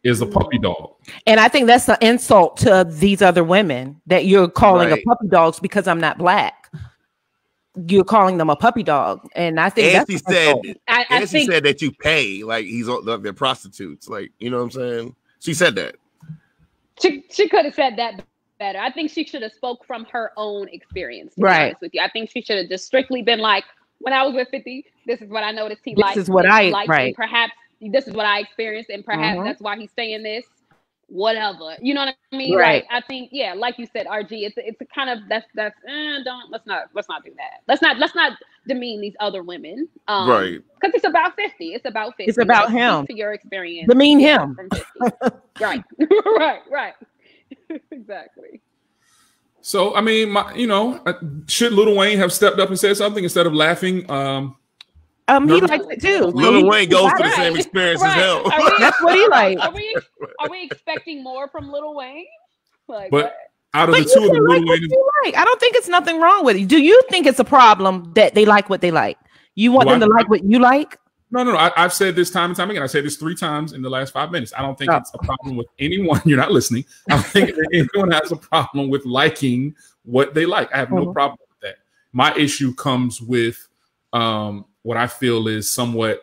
Speaker 1: is a puppy dog.
Speaker 2: And I think that's an insult to these other women that you're calling a puppy dogs because I'm not black. You're calling them a puppy dog. And I think
Speaker 4: she said that you pay, like they're prostitutes. Like, you know what I'm saying? She said that.
Speaker 3: She could have said that better. I think she should have spoke from her own experience. To be honest with you, I think she should have just strictly been like, when I was with 50, this is what I noticed he liked.
Speaker 2: This is what I liked.
Speaker 3: And perhaps this is what I experienced, and perhaps that's why he's saying this. Whatever, you know what I mean?
Speaker 2: Right.
Speaker 3: Like, I think, yeah, like you said, RG, it's a kind of let's not do that. Let's not demean these other women.
Speaker 4: Right.
Speaker 3: Because it's about 50. It's about 50.
Speaker 2: It's about him.
Speaker 3: To your experience.
Speaker 2: Demean him.
Speaker 3: From 50. Right. right. Exactly.
Speaker 1: So I mean, should Lil Wayne have stepped up and said something instead of laughing?
Speaker 2: He likes it too.
Speaker 4: Lil Wayne goes to the same experience as him.
Speaker 2: That's what he likes.
Speaker 3: Are we expecting more from Lil Wayne?
Speaker 1: But out of the two of them, Lil Wayne,
Speaker 2: I don't think it's nothing wrong with it. Do you think it's a problem that they like what they like? You want them to like what you like?
Speaker 1: No. I've said this time and time again. I said this 3 times in the last 5 minutes. I don't think it's a problem with anyone. You're not listening. I don't think anyone has a problem with liking what they like. I have no problem with that. My issue comes with what I feel is somewhat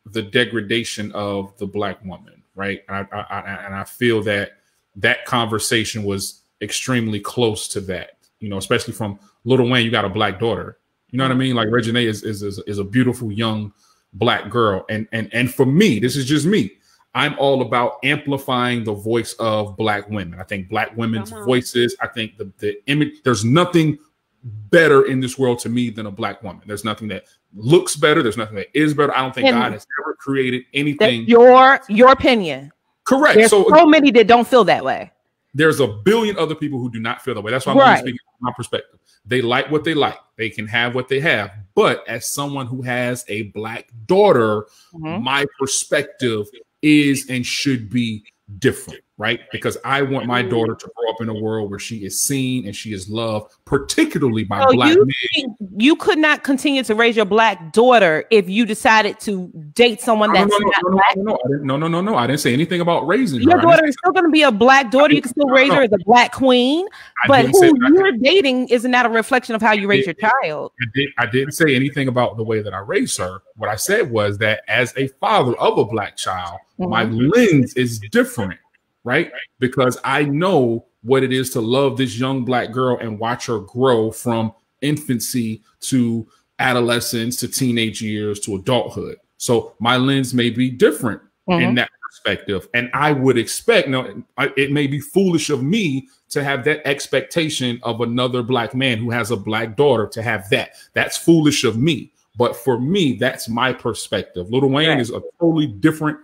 Speaker 1: the degradation of the black woman. right? And I feel that conversation was extremely close to that, you know, especially from Lil Wayne. You got a black daughter, you know what I mean? Like Reginae is a beautiful young black girl, and for me, this is just me. I'm all about amplifying the voice of black women. I think black women's voices. I think the image. There's nothing better in this world to me than a black woman. There's nothing that looks better. There's nothing that is better. I don't think God has ever created anything.
Speaker 2: That's your opinion.
Speaker 1: Correct.
Speaker 2: There's so many that don't feel that way.
Speaker 1: There's a billion other people who do not feel that way. That's why I'm only speaking from my perspective. They like what they like. They can have what they have. But as someone who has a black daughter, my perspective is and should be different, right? Because I want my daughter to grow up in a world where she is seen and she is loved, particularly by black men.
Speaker 2: You could not continue to raise your black daughter if you decided to date someone that's not black.
Speaker 1: No. I didn't say anything about raising her.
Speaker 2: Your daughter is still going to be a black daughter. You can still raise her as a black queen, but who you're dating isn't that a reflection of how you raise your child?
Speaker 1: I didn't say anything about the way that I raised her. What I said was that as a father of a black child, my lens is different, right? Because I know what it is to love this young black girl and watch her grow from infancy to adolescence to teenage years to adulthood. So my lens may be different in that perspective. And I would expect, it may be foolish of me to have that expectation of another black man who has a black daughter to have that. That's foolish of me. But for me, that's my perspective. Lil Wayne is a totally different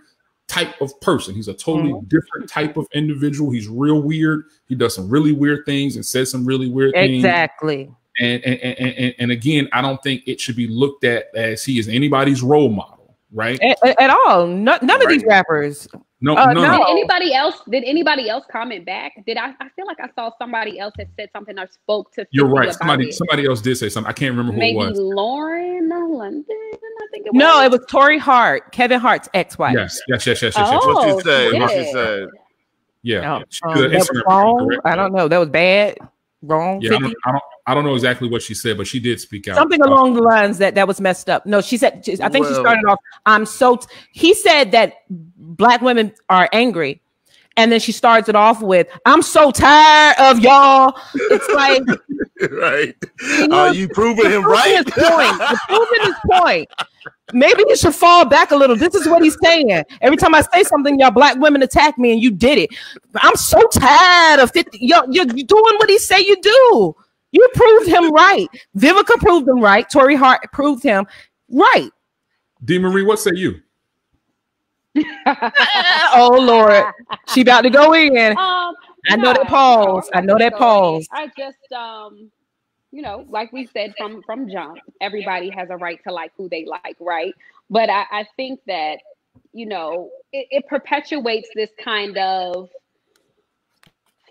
Speaker 1: type of person. He's a totally different type of individual. He's real weird. He does some really weird things and says some really weird things.
Speaker 2: Exactly.
Speaker 1: And again, I don't think it should be looked at as he is anybody's role model, right?
Speaker 2: At all. None of these rappers.
Speaker 1: No.
Speaker 3: Did anybody else comment back? I feel like I saw somebody else that said something or spoke to.
Speaker 1: You're right. Somebody else did say something. I can't remember who it was.
Speaker 3: Maybe Lauren London. I think it was.
Speaker 2: No, it was Tory Hart, Kevin Hart's ex-wife.
Speaker 1: Yes.
Speaker 4: What she said.
Speaker 1: Yeah.
Speaker 2: That was wrong. I don't know. That was bad. Wrong.
Speaker 1: Yeah, I don't know exactly what she said, but she did speak out.
Speaker 2: Something along the lines that was messed up. No, she said, I think she started off, he said that black women are angry. And then she starts it off with, I'm so tired of y'all. It's like,
Speaker 4: right. Are you proving him right?
Speaker 2: You're proving his point. Maybe you should fall back a little. This is what he's saying. Every time I say something, y'all black women attack me and you did it. I'm so tired of 50. You're doing what he say you do. You proved him right. Vivica proved him right. Tory Hart proved him right.
Speaker 1: D. Marie, what say you?
Speaker 2: Oh, Lord. She about to go in. I know that pause. I know that pause.
Speaker 3: I just, like we said from jump, everybody has a right to like who they like, right? But I think that, it perpetuates this kind of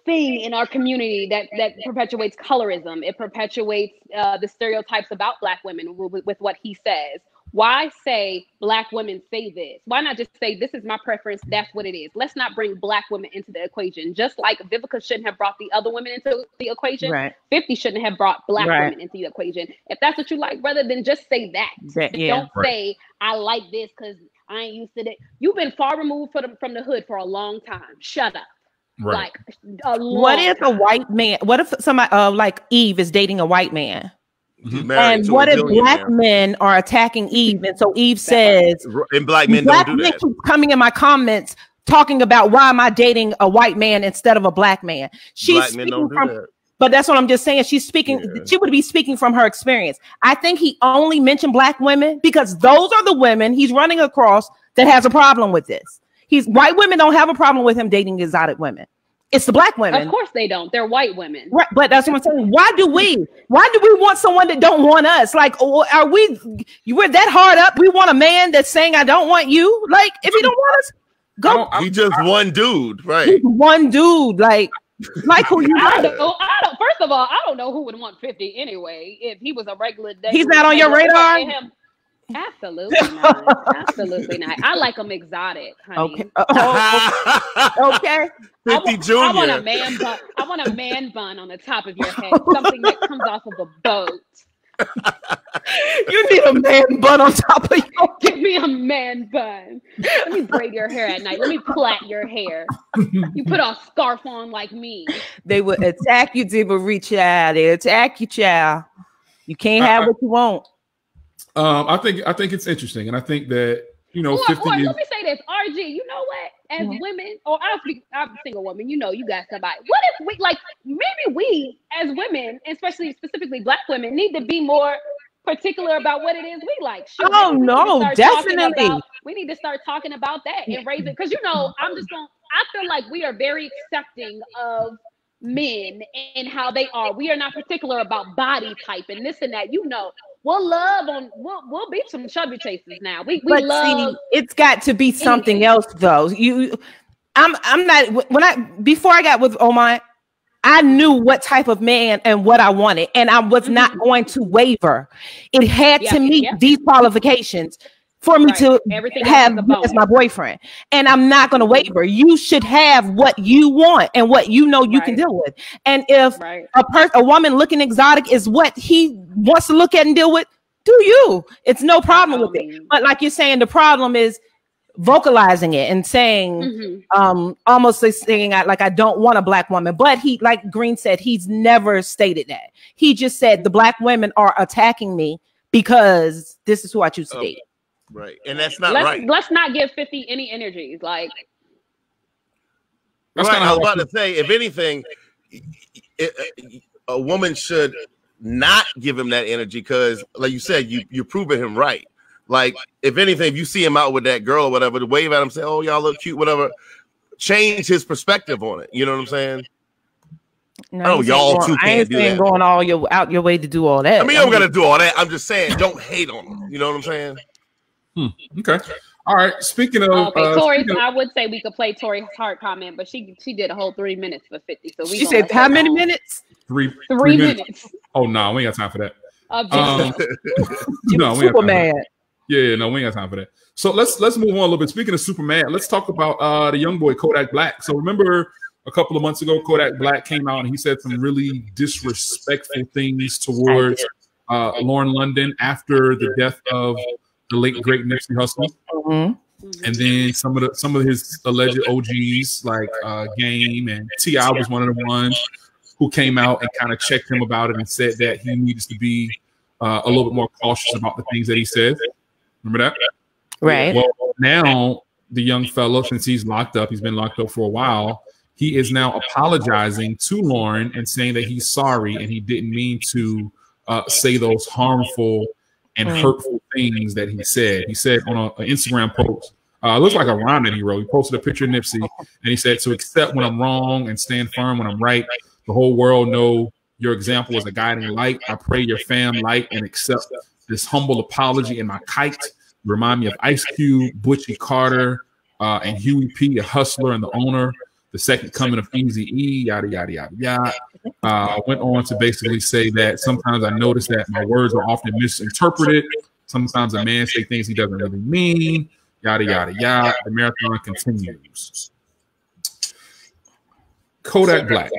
Speaker 3: thing in our community that perpetuates colorism. It perpetuates the stereotypes about black women with what he says. Why say black women say this? Why not just say this is my preference? That's what it is. Let's not bring black women into the equation. Just like Vivica shouldn't have brought the other women into the equation, 50 shouldn't have brought black women into the equation. If that's what you like, rather than just say that. Don't say I like this because I ain't used to it. You've been far removed from the hood for a long time. Shut up.
Speaker 1: Right.
Speaker 2: What if a white man? What if somebody like Eve is dating a white man? And what if black men are attacking Eve? And so Eve says,
Speaker 4: and black men don't do that.
Speaker 2: Keep coming in my comments talking about why am I dating a white man instead of a black man? She's speaking from, but that's what I'm just saying. She's speaking. Yeah. She would be speaking from her experience. I think he only mentioned black women because those are the women he's running across that has a problem with this. White women don't have a problem with him dating exotic women. It's the black women.
Speaker 3: Of course they don't. They're white women.
Speaker 2: Right, but that's what I'm saying. Why do we want someone that don't want us? Like, we're that hard up? We want a man that's saying, I don't want you. Like, if he don't want us, go.
Speaker 4: He's just one dude, right?
Speaker 2: He's one dude, like who you
Speaker 3: I don't. First of all, I don't know who would want 50 anyway. If he was a regular day.
Speaker 2: He's not on your radar?
Speaker 3: Absolutely not. Absolutely not. I like them exotic, honey.
Speaker 2: Okay. Okay.
Speaker 4: 50 Junior.
Speaker 3: I want a man bun. I want a man bun on the top of your head. Something that comes off of a boat.
Speaker 2: You need a man bun on top of you.
Speaker 3: Give me a man bun. Let me braid your hair at night. Let me plait your hair. You put a scarf on like me.
Speaker 2: They would attack you, Marie, child. They attack you, child. You can't have what you want.
Speaker 1: I think it's interesting, and I think that
Speaker 3: Or let me say this, RG. You know what? As women, or I'm a single woman. You know, you got somebody. What if we maybe we as women, especially specifically Black women, need to be more particular about what it is we like. Sure,
Speaker 2: definitely.
Speaker 3: We need to start talking about that and raise it, because I feel like we are very accepting of men and how they are. We are not particular about body type and this and that. We'll beat some chubby chasers now. We love.
Speaker 2: See, it's got to be something else though. I'm not before I got with Omar, I knew what type of man and what I wanted, and I was not going to waver. It had to meet these qualifications for me to have as my boyfriend, and I'm not going to waver. You should have what you want and what you know you can deal with. And if a woman looking exotic is what he wants to look at and deal with, do you? It's no problem with it. But like you're saying, the problem is vocalizing it and saying almost saying like I don't want a Black woman. But he, like Green said, he's never stated that. He just said the Black women are attacking me because this is who I choose to date.
Speaker 4: Right, and that's not right.
Speaker 3: Let's not give 50 any energies. Like,
Speaker 4: that's right. I was about to say, if anything, a woman should not give him that energy, because, like you said, you're proving him right. Like, if anything, if you see him out with that girl or whatever, to wave at him, say, "Oh, y'all look cute," whatever, change his perspective on it. You know what I'm saying?
Speaker 2: No,
Speaker 4: y'all too can't do that.
Speaker 2: Going out your way to do all that.
Speaker 4: I mean, you don't got to do all that. I'm just saying, don't hate on him. You know what I'm saying?
Speaker 1: Okay. All right. Speaking of
Speaker 3: Tori, I would say we could play Tori's heart comment, but she did a whole 3 minutes for 50. So
Speaker 2: she said how many minutes?
Speaker 1: Three
Speaker 3: minutes.
Speaker 1: Oh no, we ain't got time for that.
Speaker 2: No, we super mad.
Speaker 1: Yeah, no, we ain't got time for that. So let's move on a little bit. Speaking of super mad, let's talk about the young boy Kodak Black. So remember a couple of months ago, Kodak Black came out and he said some really disrespectful things towards Lauren London after the death of the late great Nipsey Hussle, and then some of his alleged OGs like Game and T.I. was one of the ones who came out and kind of checked him about it and said that he needs to be a little bit more cautious about the things that he says. Remember that?
Speaker 2: Right.
Speaker 1: Well, now the young fellow, since he's locked up, he's been locked up for a while. He is now apologizing to Lauren and saying that he's sorry and he didn't mean to say those harmful and hurtful things that he said. He said on an Instagram post, it looks like a rhyme that he wrote. He posted a picture of Nipsey and he said, "To accept when I'm wrong and stand firm when I'm right. The whole world know your example is a guiding light. I pray your fam light and accept this humble apology in my kite. You remind me of Ice Cube, Butchie Carter, and Huey P, a hustler and the owner. The second coming of Eazy-E, yada, yada, yada, yada." Went on to basically say that sometimes I notice that my words are often misinterpreted. Sometimes a man say things he doesn't really mean, yada, yada, yada. The marathon continues. Kodak Black.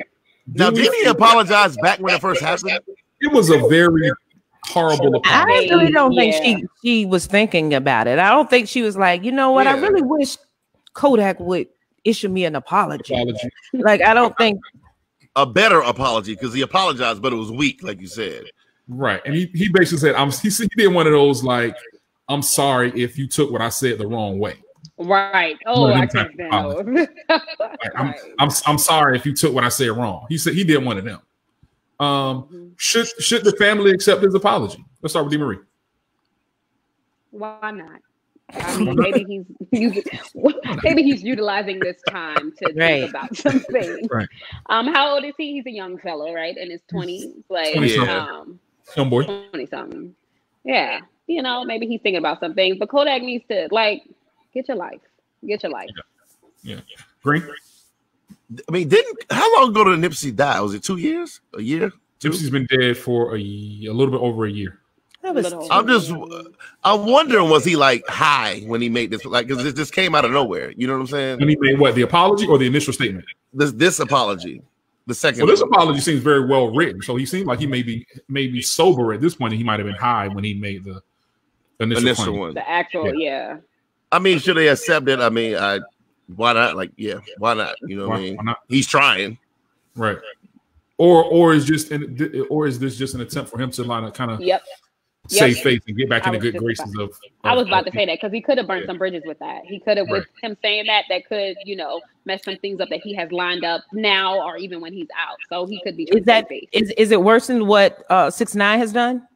Speaker 4: Now, did he apologize back when it first happened?
Speaker 1: It was a very horrible apology.
Speaker 2: I really don't think she was thinking about it. I don't think she was like, you know what, I really wish Kodak would issue me an apology. Like, I don't think
Speaker 4: a better apology, because he apologized, but it was weak, like you said.
Speaker 1: Right. And he basically said, he did one of those, like, "I'm sorry if you took what I said the wrong way."
Speaker 3: Right. Oh, I can't stand those.
Speaker 1: I'm sorry if you took what I said wrong. He said he did one of them. Should the family accept his apology? Let's start with DeMarie.
Speaker 3: Why not? I mean, maybe he's utilizing this time to think about something.
Speaker 1: Right.
Speaker 3: How old is he? He's a young fellow, right? In his 20s, like
Speaker 1: young boy,
Speaker 3: 20-something. Yeah, you know, maybe he's thinking about something. But Kodak needs to get your life.
Speaker 1: Yeah. Green.
Speaker 4: I mean, how long ago did Nipsey die? Was it 2 years? A year?
Speaker 1: Nipsey's been dead for a little bit over a year.
Speaker 4: I'm wondering, was he like high when he made this? Like, because this came out of nowhere. You know what I'm saying?
Speaker 1: When he made what? The apology or the initial statement?
Speaker 4: This apology. The second.
Speaker 1: Well, this apology seems very well written. So he seemed like he may be sober at this point. And he might have been high when he made the initial
Speaker 4: one.
Speaker 3: The actual, yeah.
Speaker 4: I mean, should they accept it? I mean, why not? Like, yeah, why not? You know what I mean? He's trying,
Speaker 1: right? Or is this just an attempt for him to kind of save face and get back in the good graces of?
Speaker 3: I was about to say that because he could have burned some bridges with that. He could have, with him saying that could, mess some things up that he has lined up now or even when he's out. So he could be.
Speaker 2: Is it worse than what 6ix9ine has done?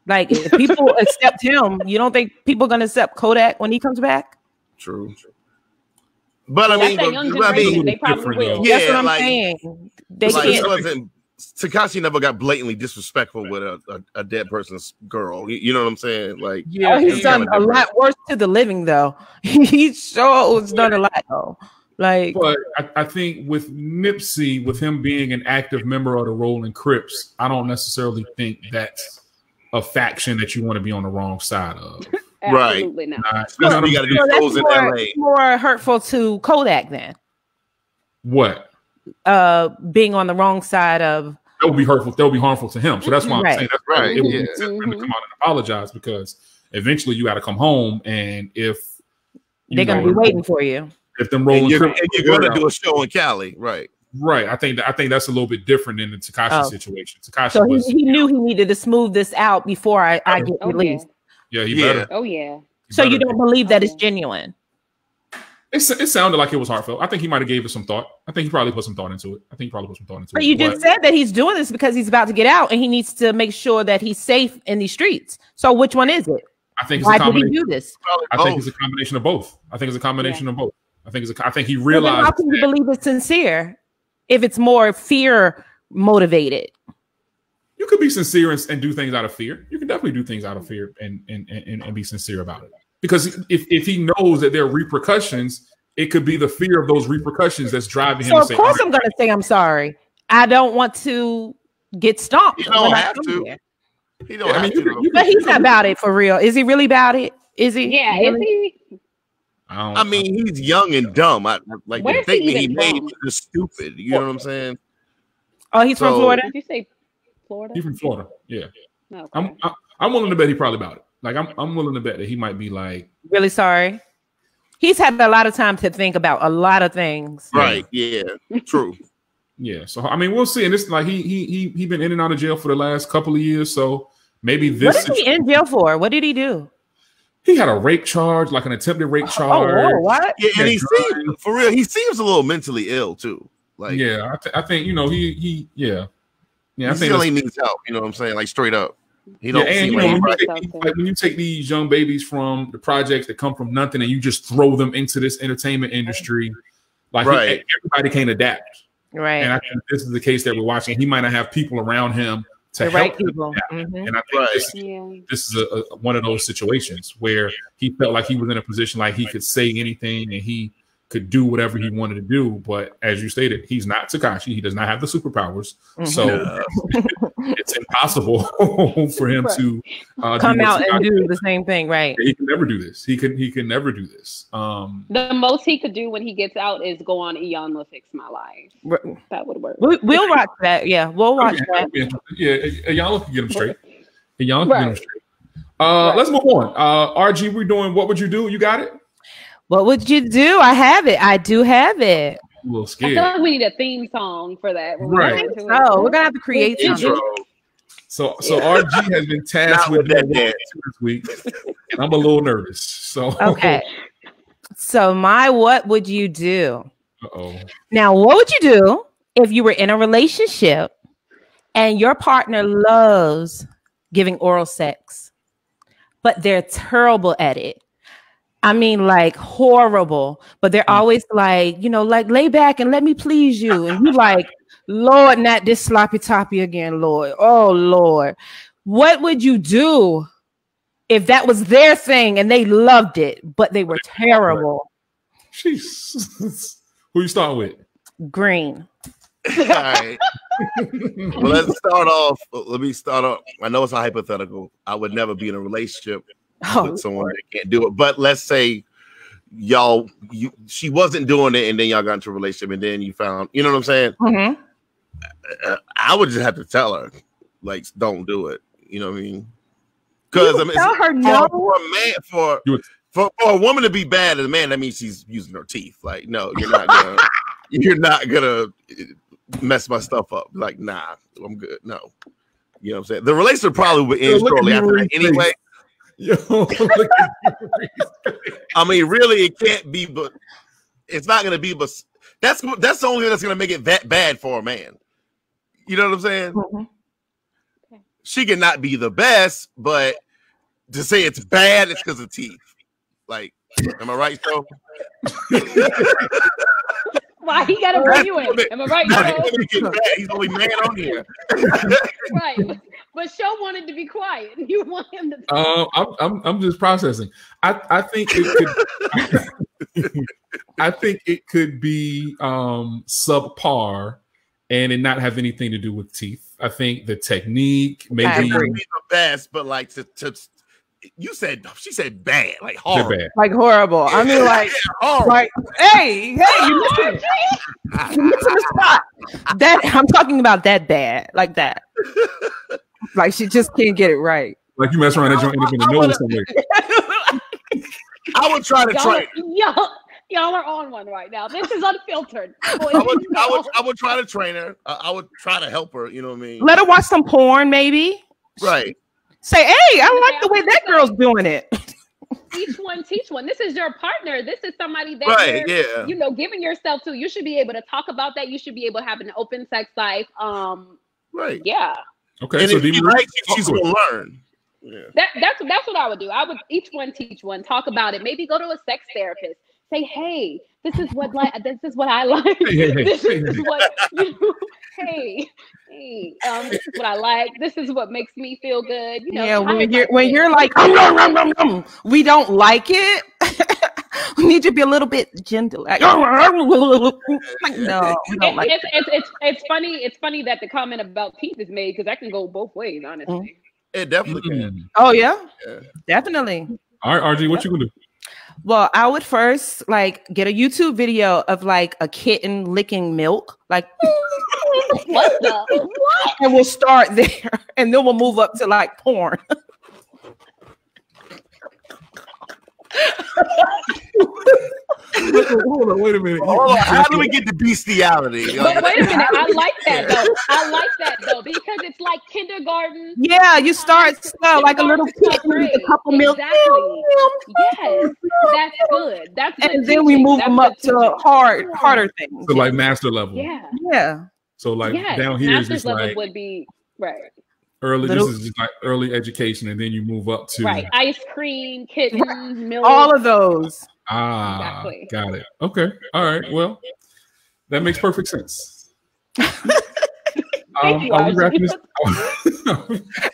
Speaker 2: Like, if people accept him, you don't think people are going to accept Kodak when he comes back?
Speaker 4: True. But I mean,
Speaker 3: they probably will.
Speaker 2: Yeah, that's what I'm saying. They can't.
Speaker 4: Tekashi never got blatantly disrespectful with a dead person's girl. You know what I'm saying? Like,
Speaker 2: he's done a lot worse to the living, though. He sure has done a lot, though. Like,
Speaker 1: but I think with Nipsey, with him being an active member of the Rolling Crips, I don't necessarily think that's a faction that you want to be on the wrong side of.
Speaker 3: Absolutely not.
Speaker 4: Especially you got to do shows in LA.
Speaker 2: More hurtful to Kodak then.
Speaker 1: What?
Speaker 2: Being on the wrong side of.
Speaker 1: That would be hurtful. That would be harmful to him. So that's why I'm saying that's right. It would be for him to come out and apologize, because eventually you got to come home, and if
Speaker 2: they're going to be waiting for you.
Speaker 1: If them Rolling Crips,
Speaker 4: you're going to do a show in Cali, right?
Speaker 1: Right. I think that's a little bit different than the Tekashi situation. Tekashi
Speaker 2: so he knew he needed to smooth this out before I get released.
Speaker 1: Yeah, he better.
Speaker 3: Oh yeah.
Speaker 2: So you don't believe that it's genuine?
Speaker 1: It sounded like it was heartfelt. I think he might have gave it some thought. I think he probably put some thought into it.
Speaker 2: But you just said that he's doing this because he's about to get out and he needs to make sure that he's safe in these streets. So which one is it?
Speaker 1: I think
Speaker 2: why did he do this?
Speaker 1: I think it's a combination of both. I think he realized.
Speaker 2: Well, how can you believe it's sincere if it's more fear motivated?
Speaker 1: You could be sincere and do things out of fear. You can definitely do things out of fear and be sincere about it. Because if he knows that there are repercussions, it could be the fear of those repercussions that's driving him.
Speaker 2: So of course I'm going to say I'm sorry. I don't want to get stomped.
Speaker 4: You don't have to. He don't have to.
Speaker 2: But he's not about it for real. Is he really about it? Is he?
Speaker 3: Yeah. Is he?
Speaker 4: I mean, he's young and dumb. The statement he made was just stupid. You know what I'm saying?
Speaker 2: Oh, he's from Florida?
Speaker 3: Did you say Florida?
Speaker 1: He's from Florida. Yeah.
Speaker 3: Okay.
Speaker 1: I'm willing to bet he probably about it. Like, I'm willing to bet that he might be like,
Speaker 2: really sorry. He's had a lot of time to think about a lot of things.
Speaker 4: Right. Yeah. True.
Speaker 1: Yeah. So I mean, we'll see. And it's like he been in and out of jail for the last couple of years. So maybe this.
Speaker 2: What is he in jail for? What did he do?
Speaker 1: He had a rape charge, like an attempted rape charge.
Speaker 2: Oh, what?
Speaker 4: Yeah, and he seems, for real, he seems a little mentally ill too. Like,
Speaker 1: yeah, I think he I think
Speaker 4: he needs help. You know what I'm saying? Like, straight up. He don't
Speaker 1: and
Speaker 4: seem
Speaker 1: like when you take these young babies from the projects that come from nothing and you just throw them into this entertainment industry, like everybody can't adapt.
Speaker 2: Right.
Speaker 1: And I think this is the case that we're watching. He might not have people around him to help
Speaker 2: right people.
Speaker 1: And I think this is one of those situations where he felt like he was in a position like he could say anything and he could do whatever he wanted to do. But as you stated, he's not Tekashi. He does not have the superpowers. So it's impossible for him to
Speaker 2: come out and do the same thing. Right.
Speaker 1: He can never do this. He can never do this.
Speaker 3: The most he could do when he gets out is go on Eon Will Fix My Life. That would work.
Speaker 2: We'll watch that. Yeah, we'll watch that.
Speaker 1: Yeah, Eon can get him straight. Eon can get him straight. Let's move on. RG, we're doing What Would You Do? You got it?
Speaker 2: What would you do? I have it. I do have it.
Speaker 1: A little scared.
Speaker 3: I feel like we need a theme song for that.
Speaker 1: Right.
Speaker 2: So we're gonna have to create something.
Speaker 1: So RG has been tasked with that this week, and I'm a little nervous. So
Speaker 2: okay. So my what would you do?
Speaker 1: Uh-oh.
Speaker 2: Now, what would you do if you were in a relationship and your partner loves giving oral sex, but they're terrible at it? I mean, like horrible, but they're always like, like lay back and let me please you. And you like, Lord, not this sloppy toppy again, Lord. Oh, Lord. What would you do if that was their thing and they loved it, but they were terrible?
Speaker 1: Jeez. Who you start with?
Speaker 2: Green.
Speaker 4: All right. Well, let's start off. Let me start off. I know it's a hypothetical. I would never be in a relationship with someone that can't do it. But let's say she wasn't doing it, and then y'all got into a relationship, and then you found, you know what I'm saying?
Speaker 2: Mm-hmm.
Speaker 4: I would just have to tell her, like, don't do it. You know what I mean? Because I mean,
Speaker 2: tell her no.
Speaker 4: For a man, for a woman to be bad as a man, that means she's using her teeth. Like, no, you're not gonna mess my stuff up. Like, nah, I'm good. No, you know what I'm saying. The relationship probably would end shortly after that anyway. Yo, I mean, really, it can't be, but it's not gonna be. But that's the only thing that's gonna make it that bad for a man. You know what I'm saying?
Speaker 2: Mm-hmm.
Speaker 4: She can not be the best, but to say it's bad, it's because of teeth. Like, am I right, so?
Speaker 3: Why he gotta bring you in? Am I right, Show?
Speaker 4: He's the only man on here.
Speaker 3: Right, but Show wanted to be quiet. You want him to.
Speaker 1: I'm just processing. I think it could. I think it could be subpar, and it not have anything to do with teeth. I think the technique, maybe
Speaker 4: be the best, but like she said bad, like horrible,
Speaker 1: bad.
Speaker 2: Like horrible. I mean, like, like, hey, you listen, you listen to spot. That I'm talking about that bad, like that. Like she just can't get it right.
Speaker 1: Like you mess around and end up in the nose somewhere.
Speaker 4: I would try to train.
Speaker 3: Y'all are on one right now. This is unfiltered.
Speaker 4: I would try to train her. I would try to help her. You know what I mean?
Speaker 2: Let her watch some porn, maybe.
Speaker 4: Right.
Speaker 2: Say, hey, I like the way that girl's doing it.
Speaker 3: Each one teach one. This is your partner. This is somebody that you're, giving yourself to. You should be able to talk about that. You should be able to have an open sex life.
Speaker 4: Right.
Speaker 3: Yeah.
Speaker 1: Okay.
Speaker 4: And
Speaker 1: so
Speaker 4: she's gonna learn. Yeah.
Speaker 3: That's what I would do. I would each one teach one. Talk about it. Maybe go to a sex therapist. Say, hey, this is what I like. This is what hey, this is what I like. This is what makes me feel good. You know,
Speaker 2: when you're like, we don't like it. We need to be a little bit gentle. Like, no, we don't like it.
Speaker 3: It's funny. It's funny that the comment about teeth is made because that can go both ways, honestly.
Speaker 4: It definitely can.
Speaker 2: Oh yeah, definitely.
Speaker 1: All right, RG, what you gonna do?
Speaker 2: Well, I would first like get a YouTube video of like a kitten licking milk, like
Speaker 3: what?
Speaker 2: And we'll start there, and then we'll move up to like porn.
Speaker 1: Hold on, wait a minute.
Speaker 4: How do we get to bestiality?
Speaker 3: But wait a minute, I like that though because it's like kindergarten.
Speaker 2: Yeah, you start slow, like a little kitten with a cup of milk.
Speaker 3: Exactly. Yes, that's good. That's good
Speaker 2: and then we move them up to harder things.
Speaker 1: So like master level.
Speaker 2: Yeah.
Speaker 1: So like down here is just
Speaker 3: level
Speaker 1: like
Speaker 3: would be right.
Speaker 1: Early. This is just like early education, and then you move up to
Speaker 3: ice cream, kittens, milk,
Speaker 2: all of those.
Speaker 3: Exactly.
Speaker 1: Got it. Okay. All right. Well, that makes perfect sense. Are we wrapping this?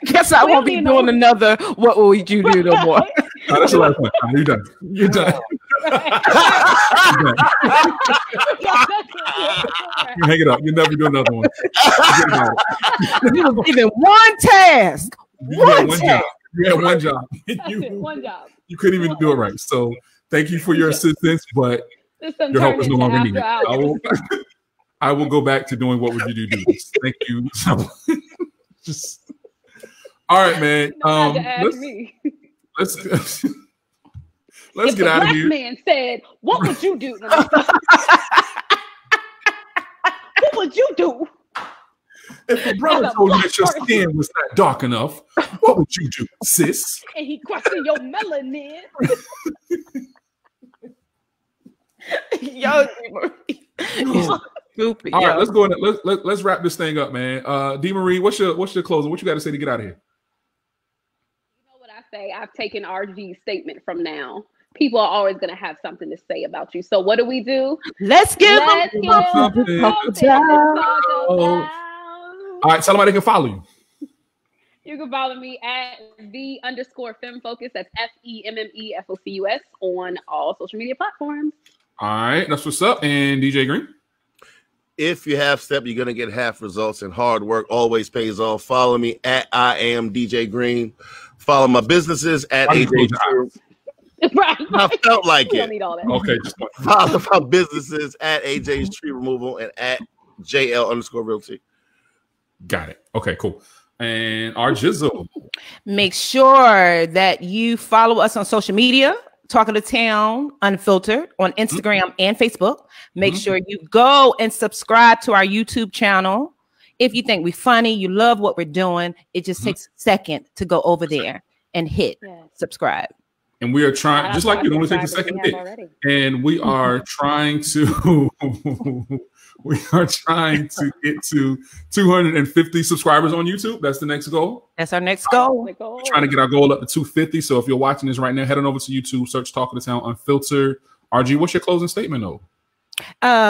Speaker 2: Guess I won't be doing another. What would you do no more?
Speaker 1: No, that's the last one. You're done. You're done. You hang it up. You'll never do another one.
Speaker 2: You was given one task. One task.
Speaker 1: You had one job.
Speaker 3: One job.
Speaker 1: You couldn't even do it right. So thank you for your assistance, but your help is no longer needed. I will go back to doing what would you do. Thank you. Just all right, man. Let's get out of here.
Speaker 3: Black man said, "What would you do?" What would you do?
Speaker 1: If a brother told you that your skin was not dark enough, what would you do, sis?
Speaker 3: And he questioned your melanin.
Speaker 2: Yo,
Speaker 1: Goofy, all right, let's go in. Let's wrap this thing up, man. D. Marie, what's your closing? What you got to say to get out of here?
Speaker 3: You know what I say? I've taken RG's statement from now. People are always going to have something to say about you. So what do we do?
Speaker 2: Let's give them
Speaker 1: something to talk about. All right, tell them how they can follow you.
Speaker 3: You can follow me at _FemFocus. That's FEMMEFOCUS on all social media platforms.
Speaker 1: All right, that's what's up. And DJ Green?
Speaker 4: If you have step, you're going to get half results, and hard work always pays off. Follow me at I am DJ Green. Follow my businesses at AJ True.
Speaker 3: Right.
Speaker 4: I felt like it.
Speaker 3: Need all that.
Speaker 1: Okay.
Speaker 4: Follow my businesses at AJ's Tree Removal and at JL_Realty.
Speaker 1: Got it. Okay, cool. And our Jizzle.
Speaker 2: Make sure that you follow us on social media. Talking to Town Unfiltered on Instagram and Facebook. Make sure you go and subscribe to our YouTube channel. If you think we're funny, you love what we're doing, it just takes a second to go over there and hit subscribe.
Speaker 1: And we are trying, just like you, only take a second hit. And we are trying to get to 250 subscribers on YouTube. That's the next goal.
Speaker 2: That's our next goal.
Speaker 1: We're trying to get our goal up to 250. So if you're watching this right now, head on over to YouTube, search Talking to Town Unfiltered. RG, what's your closing statement, though?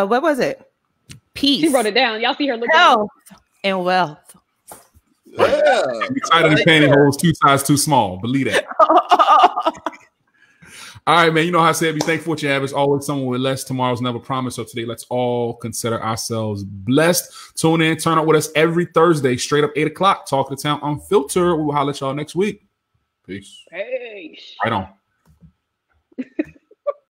Speaker 2: What was it? Peace.
Speaker 9: She wrote it down. Y'all see her looking.
Speaker 2: Health and wealth.
Speaker 4: Yeah.
Speaker 1: Tighter than pantyhose, 2 sizes too small. Believe that. All right, man. You know how I said, be thankful for what you have. It's always someone with less. Tomorrow's never promised. So today, let's all consider ourselves blessed. Tune in, turn up with us every Thursday, straight up 8 o'clock. Talk to the Town Unfiltered. We will holler at y'all next week. Peace.
Speaker 9: Peace.
Speaker 1: Right on.